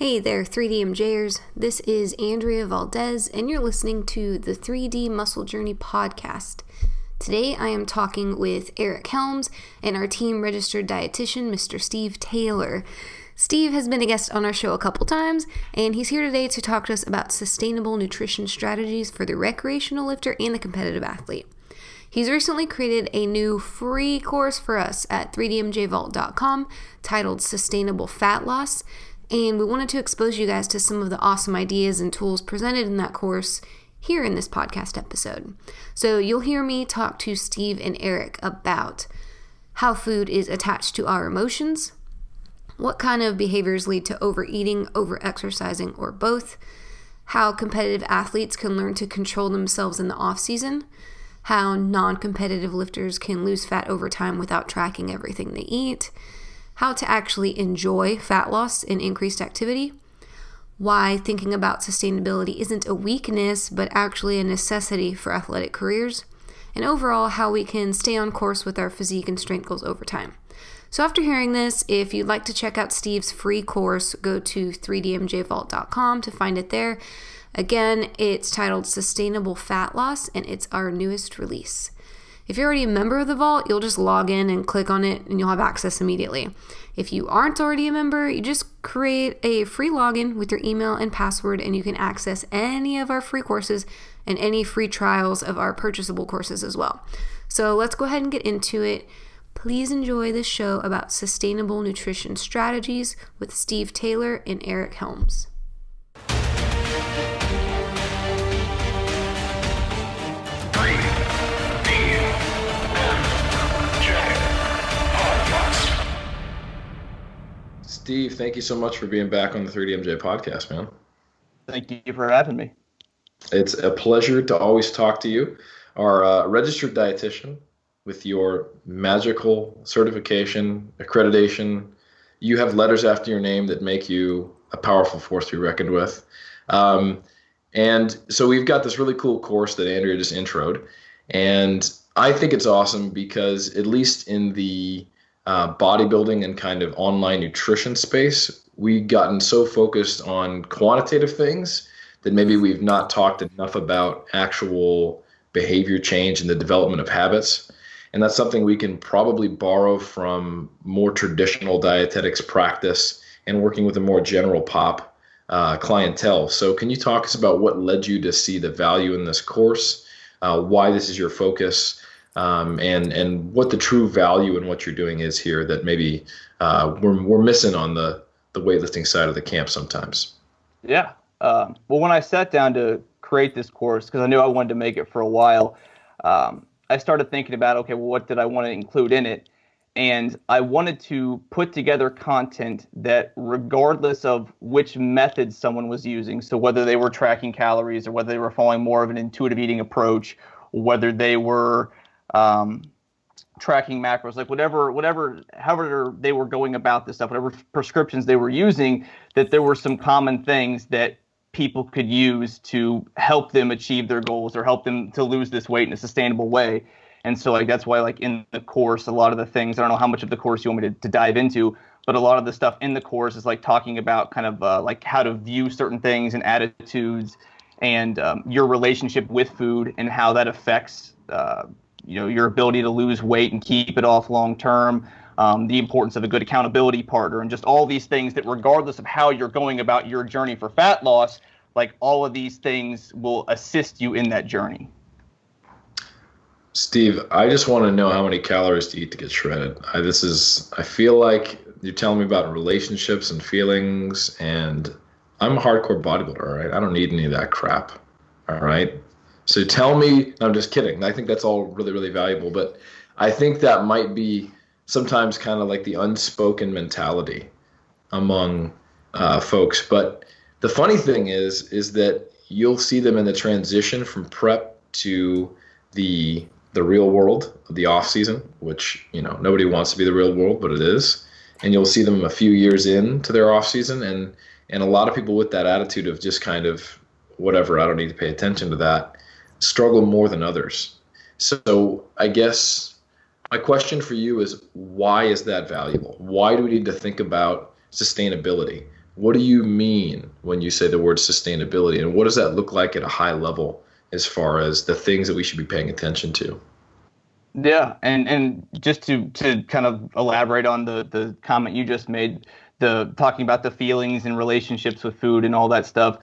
Hey there, 3DMJers. This is Andrea Valdez, and you're listening to the 3D Muscle Journey podcast. Today, I am talking with Eric Helms and our team registered dietitian, Mr. Steve Taylor. Steve has been a guest on our show a couple times, and he's here today to talk to us about sustainable nutrition strategies for the recreational lifter and the competitive athlete. He's recently created a new free course for us at 3dmjvault.com titled Sustainable Fat Loss, and we wanted to expose you guys to some of the awesome ideas and tools presented in that course here in this podcast episode. So you'll hear me talk to Steve and Eric about how food is attached to our emotions, what kind of behaviors lead to overeating, overexercising, or both, how competitive athletes can learn to control themselves in the off-season, how non-competitive lifters can lose fat over time without tracking everything they eat, how to actually enjoy fat loss and increased activity, why thinking about sustainability isn't a weakness but actually a necessity for athletic careers, and overall how we can stay on course with our physique and strength goals over time. So after hearing this, if you'd like to check out Steve's free course, go to 3dmjvault.com to find it there. Again, it's titled Sustainable Fat Loss, and it's our newest release. If you're already a member of the Vault, you'll just log in and click on it, and you'll have access immediately. If you aren't already a member, you just create a free login with your email and password, and you can access any of our free courses and any free trials of our purchasable courses as well. So let's go ahead and get into it. Please enjoy this show about sustainable nutrition strategies with Steve Taylor and Eric Helms. Steve, thank you so much for being back on the 3DMJ podcast, man. Thank you for having me. It's a pleasure to always talk to you. Our registered dietitian with your magical certification, accreditation. You have letters after your name that make you a powerful force to be reckoned with. And so we've got this really cool course that Andrea just introed. And I think it's awesome because at least in the bodybuilding and kind of online nutrition space, we've gotten so focused on quantitative things that maybe we've not talked enough about actual behavior change and the development of habits. And that's something we can probably borrow from more traditional dietetics practice and working with a more general pop clientele. So can you talk to us about what led you to see the value in this course, why this is your focus, and what the true value in what you're doing is here that maybe we're missing on the weightlifting side of the camp sometimes? Yeah. Well, when I sat down to create this course, because I knew I wanted to make it for a while, I started thinking about, okay, well, what did I want to include in it? And I wanted to put together content that, regardless of which method someone was using, so whether they were tracking calories or whether they were following more of an intuitive eating approach, whether they were tracking macros, like however they were going about this stuff, whatever prescriptions they were using, that there were some common things that people could use to help them achieve their goals or help them to lose this weight in a sustainable way. And so that's why in the course, a lot of the things, I don't know how much of the course you want me to dive into, but a lot of the stuff in the course is talking about kind of how to view certain things and attitudes and your relationship with food and how that affects your ability to lose weight and keep it off long term, the importance of a good accountability partner, and just all these things that, regardless of how you're going about your journey for fat loss, all of these things will assist you in that journey. Steve, I just want to know how many calories to eat to get shredded. I feel like you're telling me about relationships and feelings, and I'm a hardcore bodybuilder, all right? I don't need any of that crap, all right? So tell me, I'm just kidding. I think that's all really, really valuable, but I think that might be sometimes kind of like the unspoken mentality among folks. But the funny thing is that you'll see them in the transition from prep to the real world, the off season, which, nobody wants to be the real world, but it is. And you'll see them a few years into their off season. And a lot of people with that attitude of just kind of whatever, I don't need to pay attention to that, struggle more than others. So I guess my question for you is, why is that valuable? Why do we need to think about sustainability? what do you mean when you say the word sustainability, and what does that look like at a high level as far as the things that we should be paying attention to? Yeah, and just to kind of elaborate on the comment you just made, the talking about the feelings and relationships with food and all that stuff.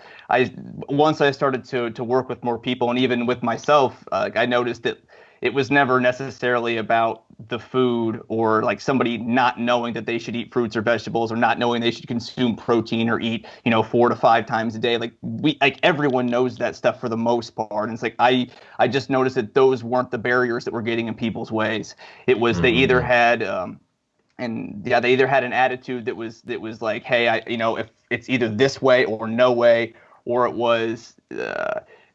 Once I started to work with more people, and even with myself, I noticed that it was never necessarily about the food, or like somebody not knowing that they should eat fruits or vegetables, or not knowing they should consume protein or eat 4 to 5 times a day. Like everyone knows that stuff for the most part, and it's like I just noticed that those weren't the barriers that were getting in people's ways. It was they either had they either had an attitude that was like, hey, if it's either this way or no way, or it was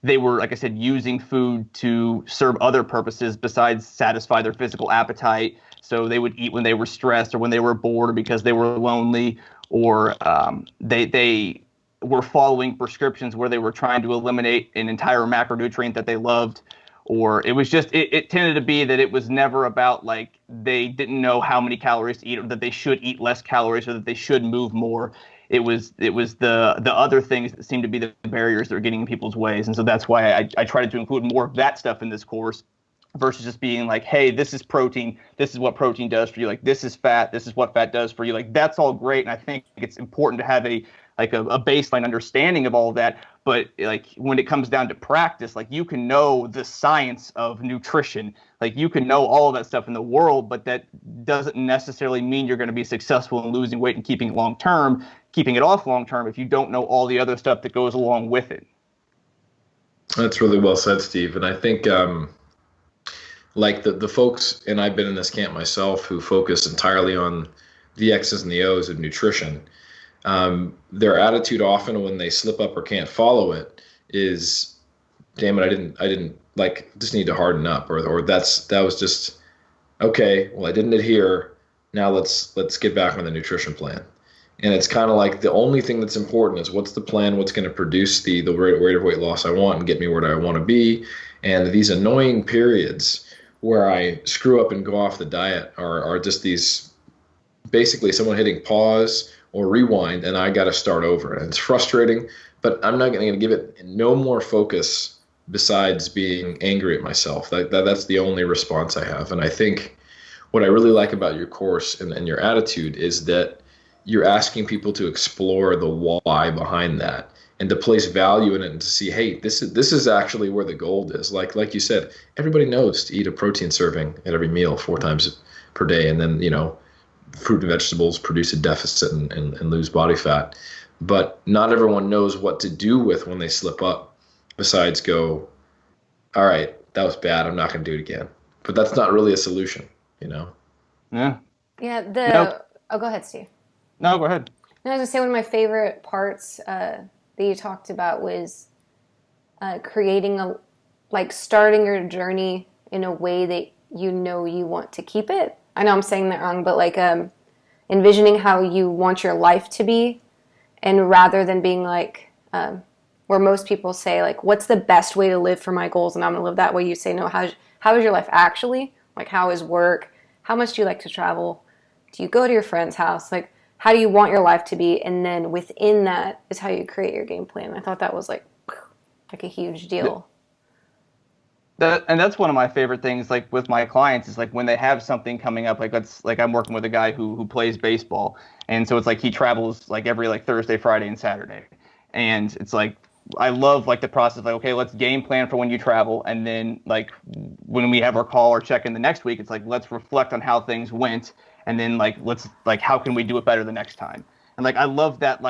they were, like I said, using food to serve other purposes besides satisfy their physical appetite. So they would eat when they were stressed, or when they were bored, or because they were lonely, or they were following prescriptions where they were trying to eliminate an entire macronutrient that they loved. Or it was just, it tended to be that it was never about like they didn't know how many calories to eat, or that they should eat less calories, or that they should move more. It was the other things that seemed to be the barriers that were getting in people's ways. And so that's why I tried to include more of that stuff in this course, versus just being like, hey, this is protein. This is what protein does for you. Like, this is fat. This is what fat does for you. Like, that's all great. And I think it's important to have a baseline understanding of all of that. But like when it comes down to practice, like you can know the science of nutrition, like you can know all of that stuff in the world, but that doesn't necessarily mean you're going to be successful in losing weight and keeping it off long term if you don't know all the other stuff that goes along with it. That's really well said, Steve. And I think like the folks, and I've been in this camp myself, who focus entirely on the X's and the O's of nutrition. Their attitude often when they slip up or can't follow it is, damn it, I didn't like, just need to harden up, or that was just, okay, well, I didn't adhere. Now let's get back on the nutrition plan. And it's kind of like the only thing that's important is what's the plan, what's going to produce the rate of weight loss I want and get me where I want to be. And these annoying periods where I screw up and go off the diet are just these, basically someone hitting pause or rewind, and I got to start over. And it's frustrating, but I'm not going to give it no more focus besides being angry at myself. That's the only response I have. And I think what I really like about your course and your attitude is that you're asking people to explore the why behind that, and to place value in it, and to see, hey, this is actually where the gold is. Like you said, everybody knows to eat a protein serving at every meal 4 times per day, and then fruit and vegetables produce a deficit and lose body fat. But not everyone knows what to do with when they slip up, besides go, all right, that was bad, I'm not going to do it again. But that's not really a solution, Yeah. Yeah. Oh, go ahead, Steve. No, go ahead. No, I was going to say one of my favorite parts that you talked about was creating starting your journey in a way that you want to keep it. I know I'm saying that wrong, but envisioning how you want your life to be, and rather than being where most people say, what's the best way to live for my goals, and I'm going to live that way, you say, no, how is your life actually? How is work? How much do you like to travel? Do you go to your friend's house? How do you want your life to be? And then within that is how you create your game plan. I thought that was like a huge deal. And that's one of my favorite things, with my clients, is when they have something coming up, I'm working with a guy who plays baseball. And so it's he travels every Thursday, Friday, and Saturday. And it's I love the process of okay, let's game plan for when you travel. And then when we have our call or check in the next week, it's let's reflect on how things went. And then let's how can we do it better the next time? And I love that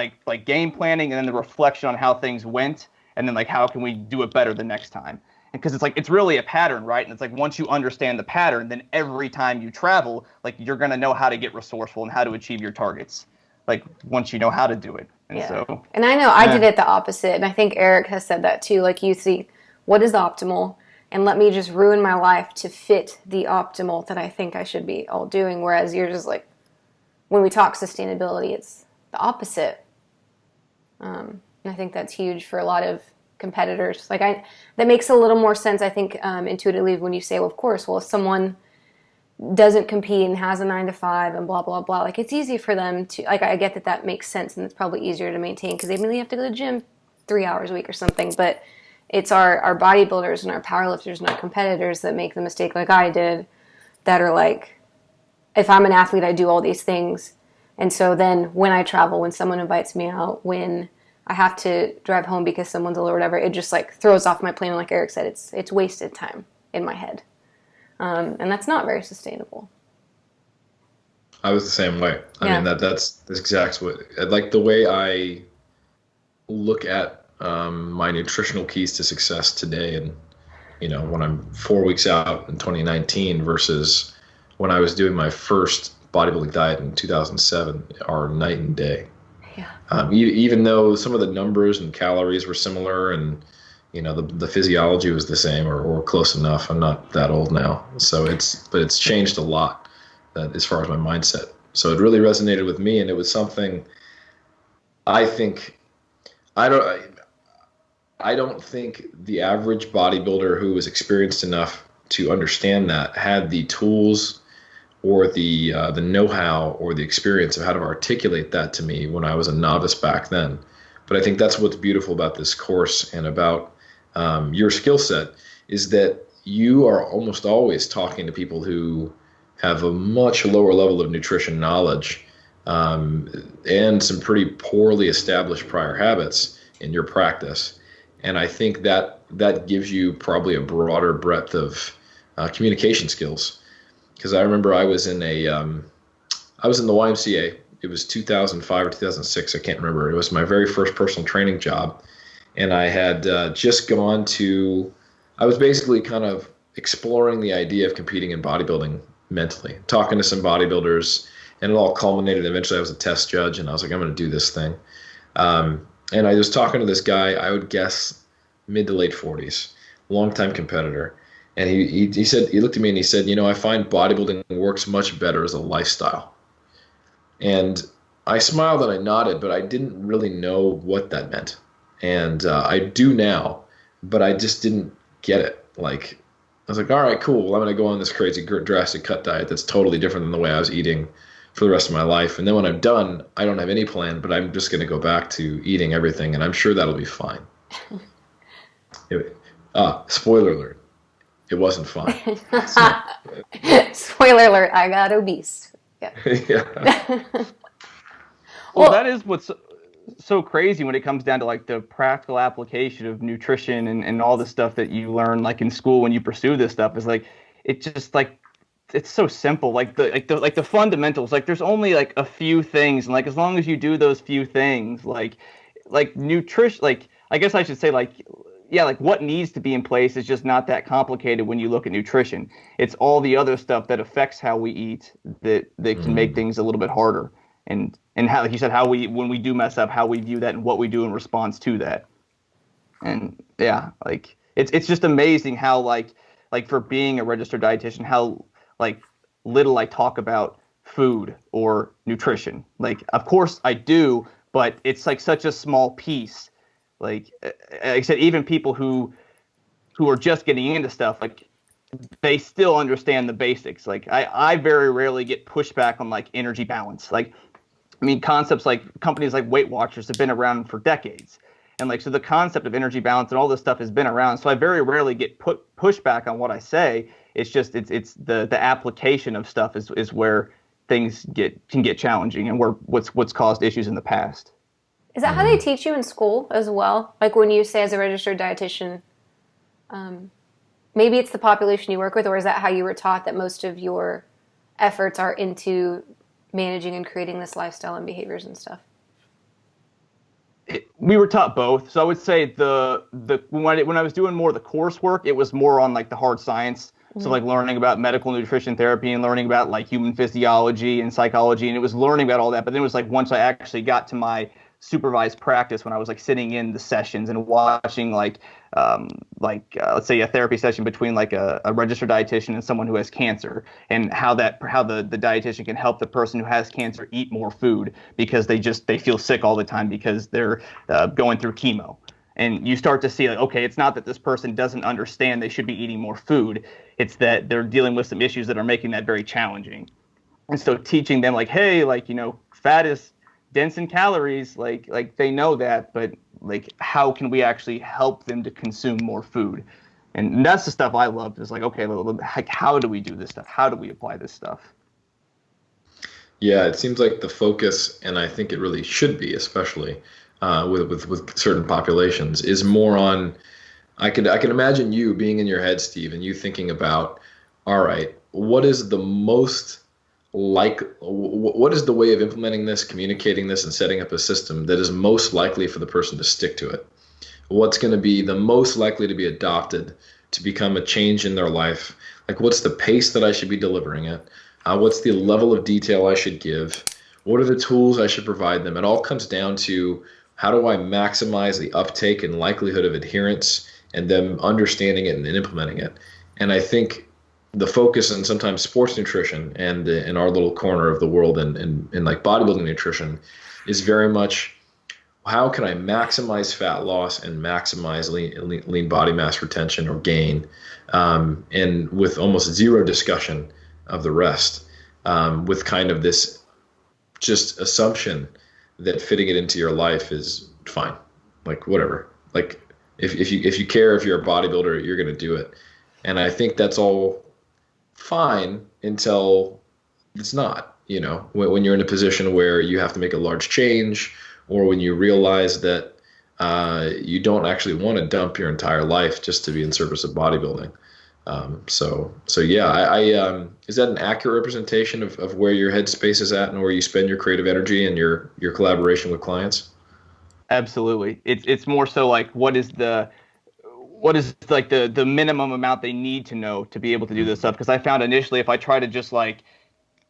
game planning, and then the reflection on how things went, and then how can we do it better the next time? And because it's really a pattern, right? And it's once you understand the pattern, then every time you travel, you're gonna know how to get resourceful and how to achieve your targets. Once you know how to do it. And so, and I know I did it the opposite, and I think Eric has said that too. You see, what is optimal? And let me just ruin my life to fit the optimal that I think I should be all doing. Whereas you're just when we talk sustainability, it's the opposite. And I think that's huge for a lot of competitors. That makes a little more sense, I think, intuitively when you say, well, of course, well, if someone doesn't compete and has a 9 to 5 and blah, blah, blah. Like, it's easy for them to, like, I get that that makes sense and it's probably easier to maintain because they really have to go to the gym 3 hours a week or something. But it's our bodybuilders and our powerlifters and our competitors that make the mistake like I did, that are like, if I'm an athlete, I do all these things. And so then when I travel, when someone invites me out, when I have to drive home because someone's ill or whatever, it just like throws off my plan. And like Eric said, it's wasted time in my head. And that's not very sustainable. I was the same way. I mean, that's exactly what, like the way I look at my nutritional keys to success today, and when I'm 4 weeks out in 2019 versus when I was doing my first bodybuilding diet in 2007 are night and day. Yeah. Even though some of the numbers and calories were similar, and the physiology was the same or close enough. I'm not that old now, so it's changed a lot as far as my mindset. So it really resonated with me, and it was something I think I don't think the average bodybuilder who was experienced enough to understand that had the tools or the know-how or the experience of how to articulate that to me when I was a novice back then. But I think that's what's beautiful about this course and about your skill set, is that you are almost always talking to people who have a much lower level of nutrition knowledge and some pretty poorly established prior habits in your practice. And I think that gives you probably a broader breadth of communication skills. Because I remember I was in the YMCA. It was 2005 or 2006. I can't remember. It was my very first personal training job. And I had just gone to, I was basically kind of exploring the idea of competing in bodybuilding mentally, talking to some bodybuilders, and it all culminated. Eventually I was a test judge, and I was like, I'm going to do this thing. And I was talking to this guy, I would guess mid to late 40s, longtime competitor. And he said, he looked at me and he said, I find bodybuilding works much better as a lifestyle. And I smiled and I nodded, but I didn't really know what that meant. And I do now, but I just didn't get it. Like, I was like, all right, cool. Well, I'm going to go on this crazy drastic cut diet that's totally different than the way I was eating for the rest of my life. And then when I'm done, I don't have any plan, but I'm just going to go back to eating everything, and I'm sure that'll be fine. Spoiler alert. It wasn't fun. Spoiler alert, I got obese. Yeah. Yeah. Well, that is what's so crazy when it comes down to like the practical application of nutrition and all the stuff that you learn like in school when you pursue this stuff, is like, it just like, it's so simple. Like the fundamentals, like there's only like a few things. And like, as long as you do those few things, like nutrition, like, I guess I should say like what needs to be in place is just not that complicated when you look at nutrition. It's all the other stuff that affects how we eat that can make things a little bit harder. And how, like you said, how when we do mess up, how we view that and what we do in response to that. And yeah, like it's just amazing how like for being a registered dietitian, how like little I talk about food or nutrition. Like, of course I do, but it's like such a small piece. Like I said, even people who are just getting into stuff, like they still understand the basics. Like I very rarely get pushback on like energy balance. Like, I mean, concepts like companies like Weight Watchers have been around for decades. And like, so the concept of energy balance and all this stuff has been around. So I very rarely get pushback on what I say. It's just, it's the application of stuff is where things can get challenging and what's caused issues in the past. Is that how they teach you in school as well? Like when you say as a registered dietitian, maybe it's the population you work with, or is that how you were taught that most of your efforts are into managing and creating this lifestyle and behaviors and stuff? We were taught both. So I would say when I was doing more of the coursework, it was more on like the hard science. So like learning about medical nutrition therapy and learning about like human physiology and psychology. And it was learning about all that. But then it was like once I actually got to my supervised practice, when I was like sitting in the sessions and watching like let's say a therapy session between like a registered dietitian and someone who has cancer, and how the dietitian can help the person who has cancer eat more food because they feel sick all the time because they're going through chemo. And you start to see like, okay, it's not that this person doesn't understand they should be eating more food. It's that they're dealing with some issues that are making that very challenging. And so teaching them like, hey, like, fat is dense in calories, like they know that, but like, how can we actually help them to consume more food? And that's the stuff I love, is like, okay, like, how do we do this stuff? How do we apply this stuff? Yeah, it seems like the focus, and I think it really should be, especially with certain populations, is more on. I can imagine you being in your head, Steve, and you thinking about, all right, what is the way of implementing this, communicating this, and setting up a system that is most likely for the person to stick to it? What's going to be the most likely to be adopted to become a change in their life? Like, what's the pace that I should be delivering it? What's the level of detail I should give? What are the tools I should provide them? It all comes down to, how do I maximize the uptake and likelihood of adherence and them understanding it and implementing it? And I think the focus in sometimes sports nutrition and in our little corner of the world and like bodybuilding nutrition is very much, how can I maximize fat loss and maximize lean body mass retention or gain, and with almost zero discussion of the rest, with kind of this just assumption that fitting it into your life is fine, like whatever. Like if you care, if you're a bodybuilder, you're going to do it. And I think that's all fine until it's not, when you're in a position where you have to make a large change, or when you realize that you don't actually want to dump your entire life just to be in service of bodybuilding. So yeah, I is that an accurate representation of where your headspace is at and where you spend your creative energy and your collaboration with clients? Absolutely. It's more so like, what is like the minimum amount they need to know to be able to do this stuff? Because I found initially, if I try to just like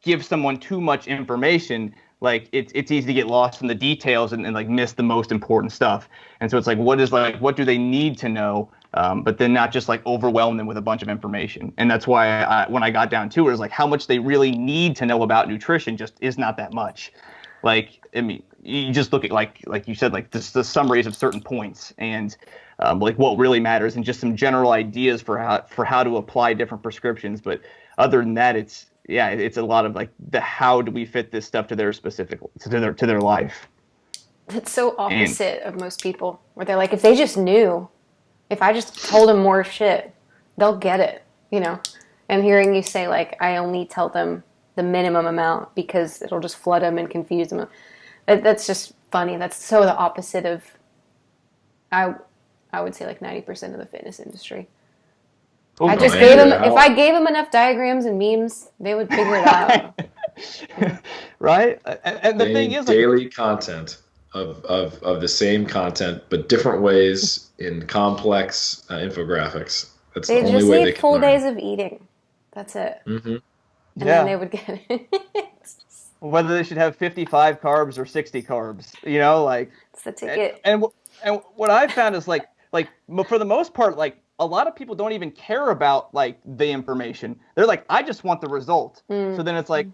give someone too much information, like it's easy to get lost in the details and like miss the most important stuff. And so it's like, what do they need to know? But then not just like overwhelm them with a bunch of information. And that's why when I got down to it, is like how much they really need to know about nutrition just is not that much. Like, I mean, you just look at like you said, like the summaries of certain points and like what really matters, and just some general ideas for how to apply different prescriptions. But other than that, it's a lot of like how do we fit this stuff to their specific to their life. That's so opposite of most people, where they're like, if they just knew, if I just told them more shit, they'll get it, And hearing you say, like, I only tell them the minimum amount because it'll just flood them and confuse them. That's just funny. That's so the opposite of, I would say, like 90% of the fitness industry. Oh, I just gave them, if I gave them enough diagrams and memes, they would figure it out. Right? And the thing is, daily content of the same content, but different ways in complex infographics. That's the only way they can learn. They just need full days of eating. That's it. Mm-hmm. And then they would get it. Whether they should have 55 carbs or 60 carbs, like it's the ticket. And what I found is like for the most part, like a lot of people don't even care about like the information. They're like, I just want the result. So then it's like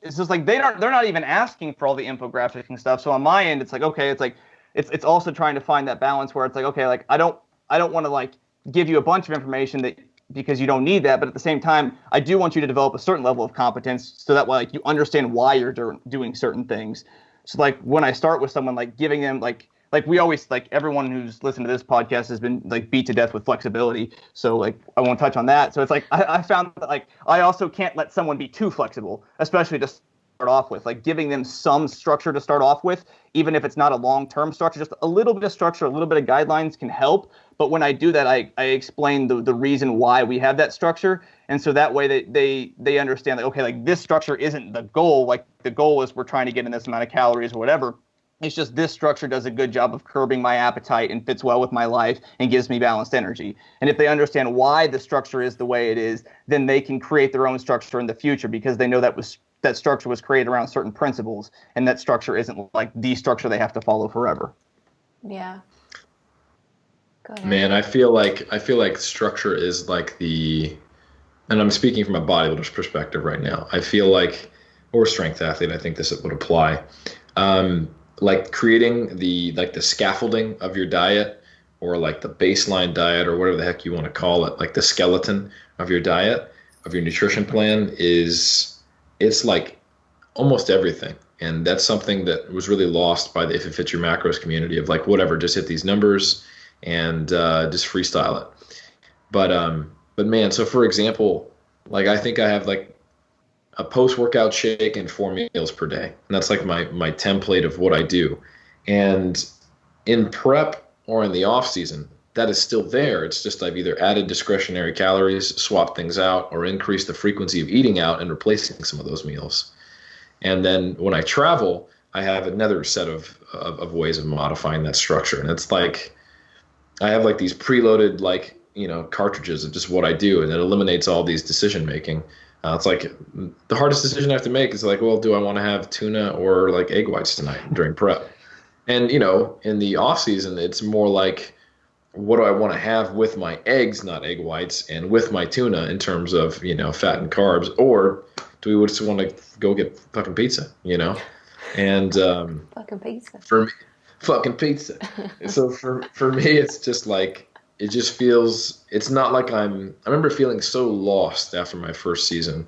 it's just like they're not even asking for all the infographics and stuff. So on my end, it's like, okay, it's like it's also trying to find that balance where it's like, okay, like I don't want to like give you a bunch of information that, because you don't need that, but at the same time, I do want you to develop a certain level of competence so that way, like, you understand why you're doing certain things. So like when I start with someone, like giving them like we always, like everyone who's listened to this podcast has been like beat to death with flexibility. So like I won't touch on that. So it's like I found that like I also can't let someone be too flexible, especially to start off with, like giving them some structure to start off with, even if it's not a long-term structure, just a little bit of structure, a little bit of guidelines can help. But when I do that, I explain the reason why we have that structure. And so that way they understand that, okay, like this structure isn't the goal. Like the goal is we're trying to get in this amount of calories or whatever. It's just this structure does a good job of curbing my appetite and fits well with my life and gives me balanced energy. And if they understand why the structure is the way it is, then they can create their own structure in the future, because they know that structure was created around certain principles, and that structure isn't like the structure they have to follow forever. Yeah. Man, I feel like structure is like and I'm speaking from a bodybuilder's perspective right now. I feel like, or strength athlete, I think this would apply. Like creating the scaffolding of your diet or like the baseline diet or whatever the heck you want to call it, like the skeleton of your diet, of your nutrition plan it's like almost everything. And that's something that was really lost by the If It Fits Your Macros community of like, whatever, just hit these numbers and just freestyle it. But man, so for example, like I think I have like a post-workout shake and 4 meals per day. And that's like my template of what I do. And in prep or in the off season, that is still there. It's just I've either added discretionary calories, swapped things out, or increased the frequency of eating out and replacing some of those meals. And then when I travel, I have another set of ways of modifying that structure. And it's like I have like these preloaded like, cartridges of just what I do, and it eliminates all these decision making. It's like the hardest decision I have to make is like, well, do I want to have tuna or like egg whites tonight during prep? And, in the off season, it's more like, what do I want to have with my eggs, not egg whites, and with my tuna in terms of, fat and carbs, or do we just want to go get fucking pizza, And Fucking pizza. For me, fucking pizza. So for me, it's just like, it just feels, it's not like I remember feeling so lost after my first season.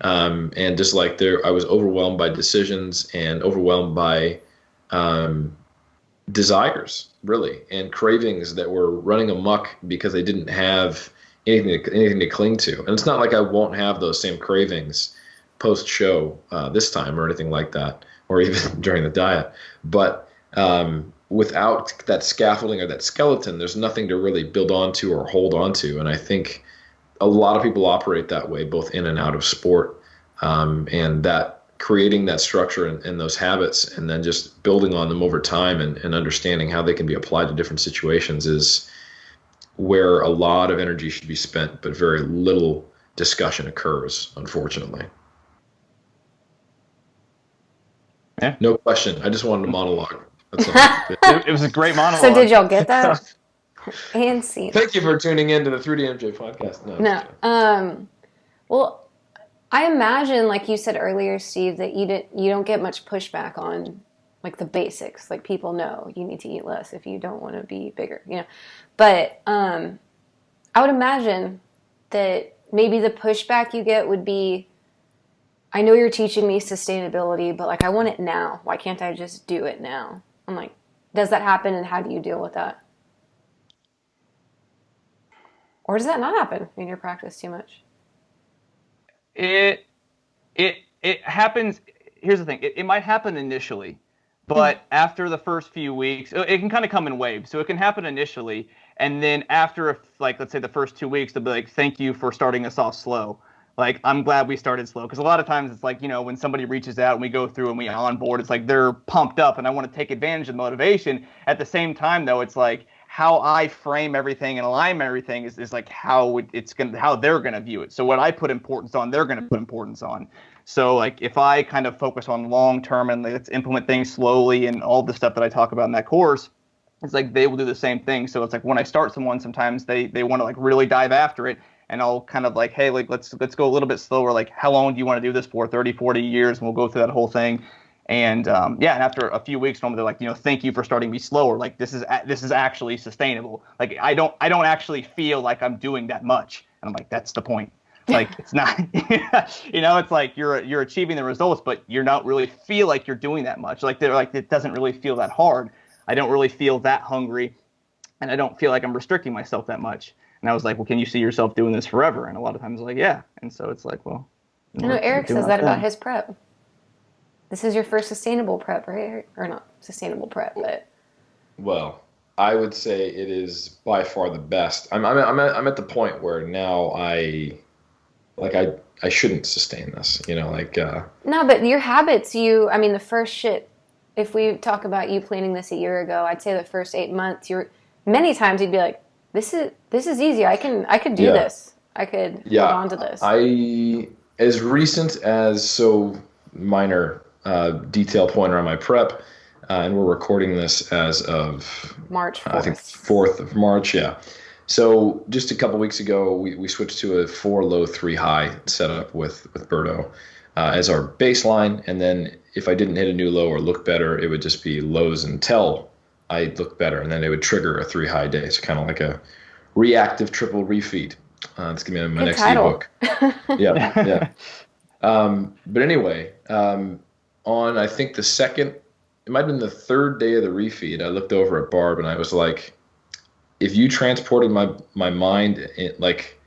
And just like I was overwhelmed by decisions and overwhelmed by desires, really, and cravings that were running amok because they didn't have anything to cling to. And it's not like I won't have those same cravings post-show this time or anything like that, or even during the diet. But without that scaffolding or that skeleton, there's nothing to really build onto or hold onto. And I think a lot of people operate that way, both in and out of sport, and that creating that structure and those habits and then just building on them over time and understanding how they can be applied to different situations is where a lot of energy should be spent, but very little discussion occurs, unfortunately. Yeah. No question. I just wanted a monologue. That's all. It was a great monologue. So did y'all get that? And see. Thank you for tuning in to the 3DMJ podcast. No. Well, I imagine, like you said earlier, Steve, that you don't get much pushback on like the basics. Like people know you need to eat less if you don't want to be bigger, But I would imagine that maybe the pushback you get would be, I know you're teaching me sustainability, but like I want it now. Why can't I just do it now? I'm like, does that happen, and how do you deal with that? Or does that not happen in your practice too much? It happens. Here's the thing. It might happen initially, but after the first few weeks, it can kind of come in waves. So it can happen initially, and then after, like, let's say the first 2 weeks, they'll be like, thank you for starting us off slow. Like, I'm glad we started slow, because a lot of times it's like, when somebody reaches out and we go through and we onboard, it's like they're pumped up and I want to take advantage of the motivation. At the same time, though, it's like how I frame everything and align everything is like how they're gonna view it. So what I put importance on, they're gonna put importance on. So like if I kind of focus on long term and let's implement things slowly and all the stuff that I talk about in that course, it's like they will do the same thing. So it's like when I start someone, sometimes they want to like really dive after it. And I'll kind of like, hey, like let's go a little bit slower. Like, how long do you want to do this for? 30, 40 years, and we'll go through that whole thing. And and after a few weeks, normally they're like, thank you for starting me slower. Like this is actually sustainable. Like I don't actually feel like I'm doing that much. And I'm like, that's the point. Like it's not, it's like you're achieving the results, but you're not really feel like you're doing that much. Like they're like, it doesn't really feel that hard. I don't really feel that hungry, and I don't feel like I'm restricting myself that much. And I was like, well, can you see yourself doing this forever? And a lot of times like, yeah. And so it's like, well. I know Eric says that about his prep. This is your first sustainable prep, right? Or not sustainable prep, but. Well, I would say it is by far the best. I'm at the point where now I shouldn't sustain this, No, but your habits, the first shit, if we talk about you planning this a year ago, I'd say the first 8 months, many times you'd be like, this is easy. I could do this. I could hold on to this. As recent as so minor detail point around my prep, and we're recording this as of March 4th. I think 4th of March. Yeah. So just a couple weeks ago, we switched to a 4 low 3 high setup with Berto as our baseline, and then if I didn't hit a new low or look better, it would just be lows until I looked better. And then it would trigger a 3 high day. So kind of like a reactive triple refeed. It's going to be my Good next title. ebook. Yeah, yeah. But anyway, on I think the second, it might have been the third day of the refeed, I looked over at Barb and I was like, if you transported my mind, like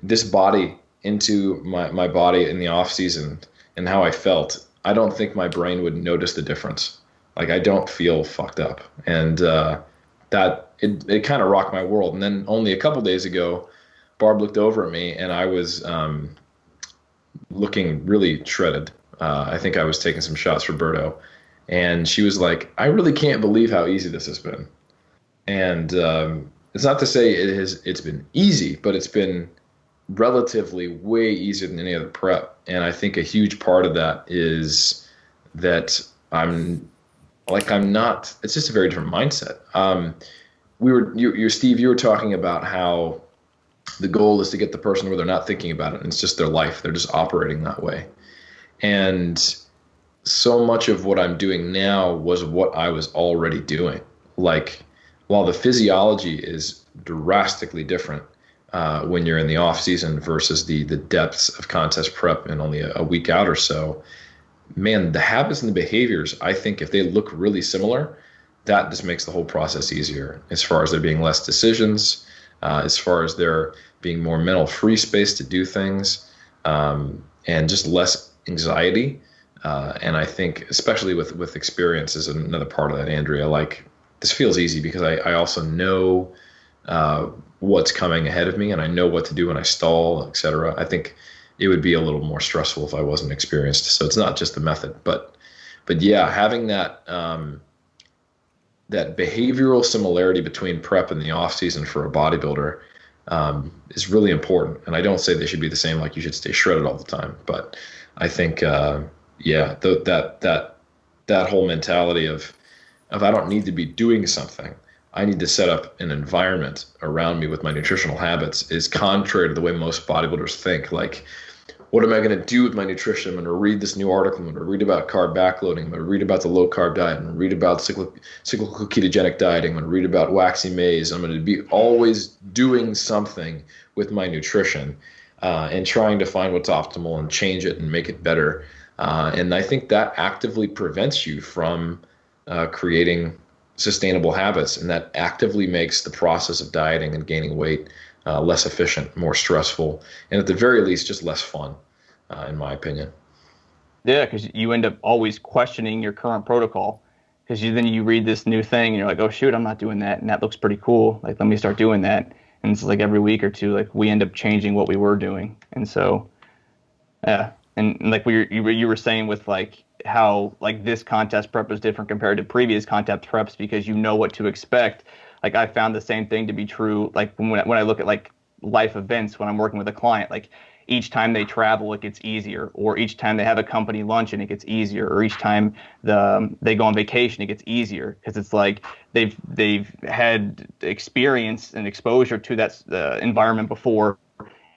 this body into my body in the off season and how I felt, I don't think my brain would notice the difference. Like I don't feel fucked up, and that it kind of rocked my world. And then only a couple days ago, Barb looked over at me, and I was looking really shredded. I think I was taking some shots for Berto, and she was like, "I really can't believe how easy this has been." And it's not to say it's been easy, but it's been relatively way easier than any other prep. And I think a huge part of that is that I'm not. It's just a very different mindset. Steve, you were talking about how the goal is to get the person where they're not thinking about it, and it's just their life. They're just operating that way. And so much of what I'm doing now was what I was already doing. Like, while the physiology is drastically different when you're in the off season versus the depths of contest prep in only a week out or so, man, the habits and the behaviors, I think if they look really similar, that just makes the whole process easier as far as there being less decisions, as far as there being more mental free space to do things, and just less anxiety. And I think, especially with experience, is another part of that, Andrea. Like, this feels easy because I also know what's coming ahead of me, and I know what to do when I stall, etc. I think it would be a little more stressful if I wasn't experienced. So it's not just the method, but yeah, having that that behavioral similarity between prep and the off season for a bodybuilder is really important. And I don't say they should be the same, like you should stay shredded all the time, but I think that whole mentality of I don't need to be doing something, I need to set up an environment around me with my nutritional habits is contrary to the way most bodybuilders think. Like, what am I going to do with my nutrition? I'm going to read this new article. I'm going to read about carb backloading. I'm going to read about the low carb diet. I'm going to read about cyclical ketogenic dieting. I'm going to read about waxy maize. I'm going to be always doing something with my nutrition and trying to find what's optimal and change it and make it better. And I think that actively prevents you from creating sustainable habits, and that actively makes the process of dieting and gaining weight less efficient, more stressful, and at the very least, just less fun, in my opinion. Yeah, because you end up always questioning your current protocol, because then you read this new thing and you're like, oh shoot, I'm not doing that, and that looks pretty cool. Like, let me start doing that. And it's like every week or two, like we end up changing what we were doing. And so, yeah, and like you were saying with like how like this contest prep is different compared to previous contest preps because you know what to expect. Like, I found the same thing to be true. Like when I look at like life events when I'm working with a client, like each time they travel, it gets easier, or each time they have a company luncheon, it gets easier, or each time they go on vacation, it gets easier, because it's like they've had experience and exposure to that environment before,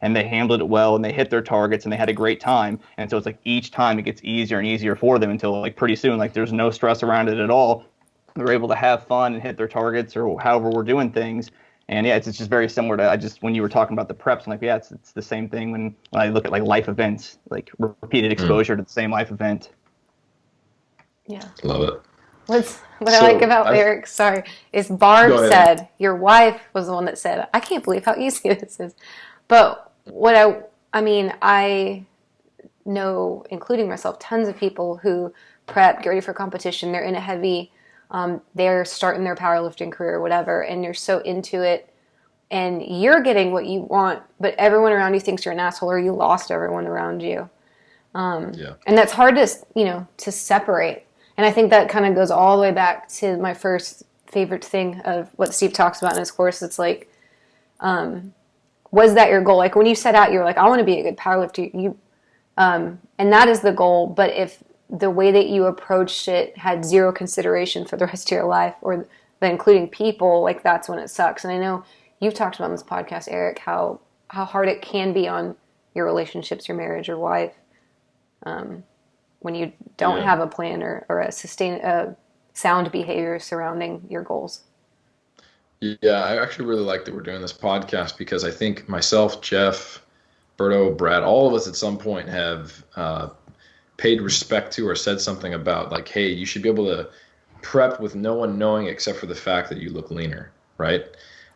and they handled it well, and they hit their targets, and they had a great time. And so it's like each time it gets easier and easier for them until like pretty soon, like there's no stress around it at all. They're able to have fun and hit their targets or however we're doing things. And yeah, it's just very similar to when you were talking about the preps, I'm like, yeah, it's the same thing when I look at like life events, like repeated exposure to the same life event. Yeah. Love it. What I like about Eric, is Barb said, your wife was the one that said, I can't believe how easy this is. But I know, including myself, tons of people who prep, get ready for competition, they're in a heavy, they're starting their powerlifting career or whatever, and you're so into it, and you're getting what you want, but everyone around you thinks you're an asshole, or you lost everyone around you. And that's hard to separate. And I think that kind of goes all the way back to my first favorite thing of what Steve talks about in his course. It's like, was that your goal? Like when you set out, you were like, I want to be a good powerlifter. And that is the goal. But if the way that you approached it had zero consideration for the rest of your life, or including people, like that's when it sucks. And I know you've talked about on this podcast, Eric, how hard it can be on your relationships, your marriage, your wife, when you don't have a plan or a sound behavior surrounding your goals. Yeah, I actually really like that we're doing this podcast because I think myself, Jeff, Berto, Brad, all of us at some point have paid respect to or said something about like, hey, you should be able to prep with no one knowing except for the fact that you look leaner, right?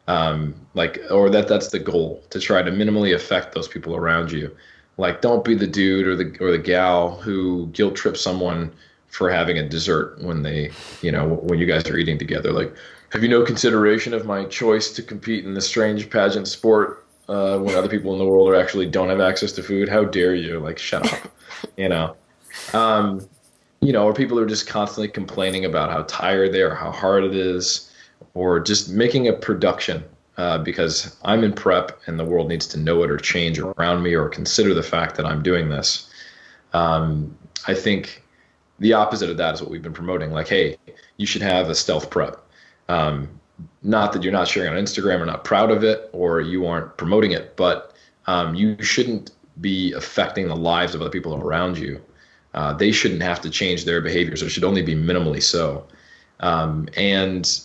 Or that's the goal, to try to minimally affect those people around you. Like, don't be the dude or the gal who guilt trips someone for having a dessert when when you guys are eating together. Like, have you no consideration of my choice to compete in this strange pageant sport when other people in the world don't have access to food? How dare you? Like, shut up, or people are just constantly complaining about how tired they are, how hard it is, or just making a production because I'm in prep and the world needs to know it or change around me or consider the fact that I'm doing this. I think the opposite of that is what we've been promoting. Like, hey, you should have a stealth prep. Not that you're not sharing on Instagram or not proud of it or you aren't promoting it, but you shouldn't be affecting the lives of other people around you. They shouldn't have to change their behaviors, or should only be minimally so. And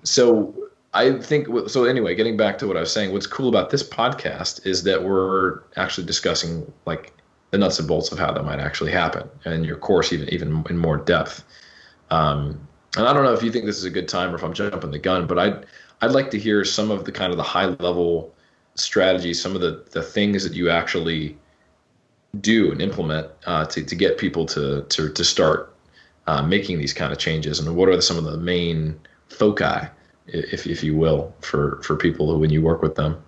so I think, so anyway, getting back to what I was saying, what's cool about this podcast is that we're actually discussing like the nuts and bolts of how that might actually happen and your course even in more depth. And I don't know if you think this is a good time or if I'm jumping the gun, but I'd like to hear some of the kind of the high level strategies, some of the things that you actually do and implement to get people to start making these kind of changes, and what are some of the main foci, if you will, for people who, when you work with them.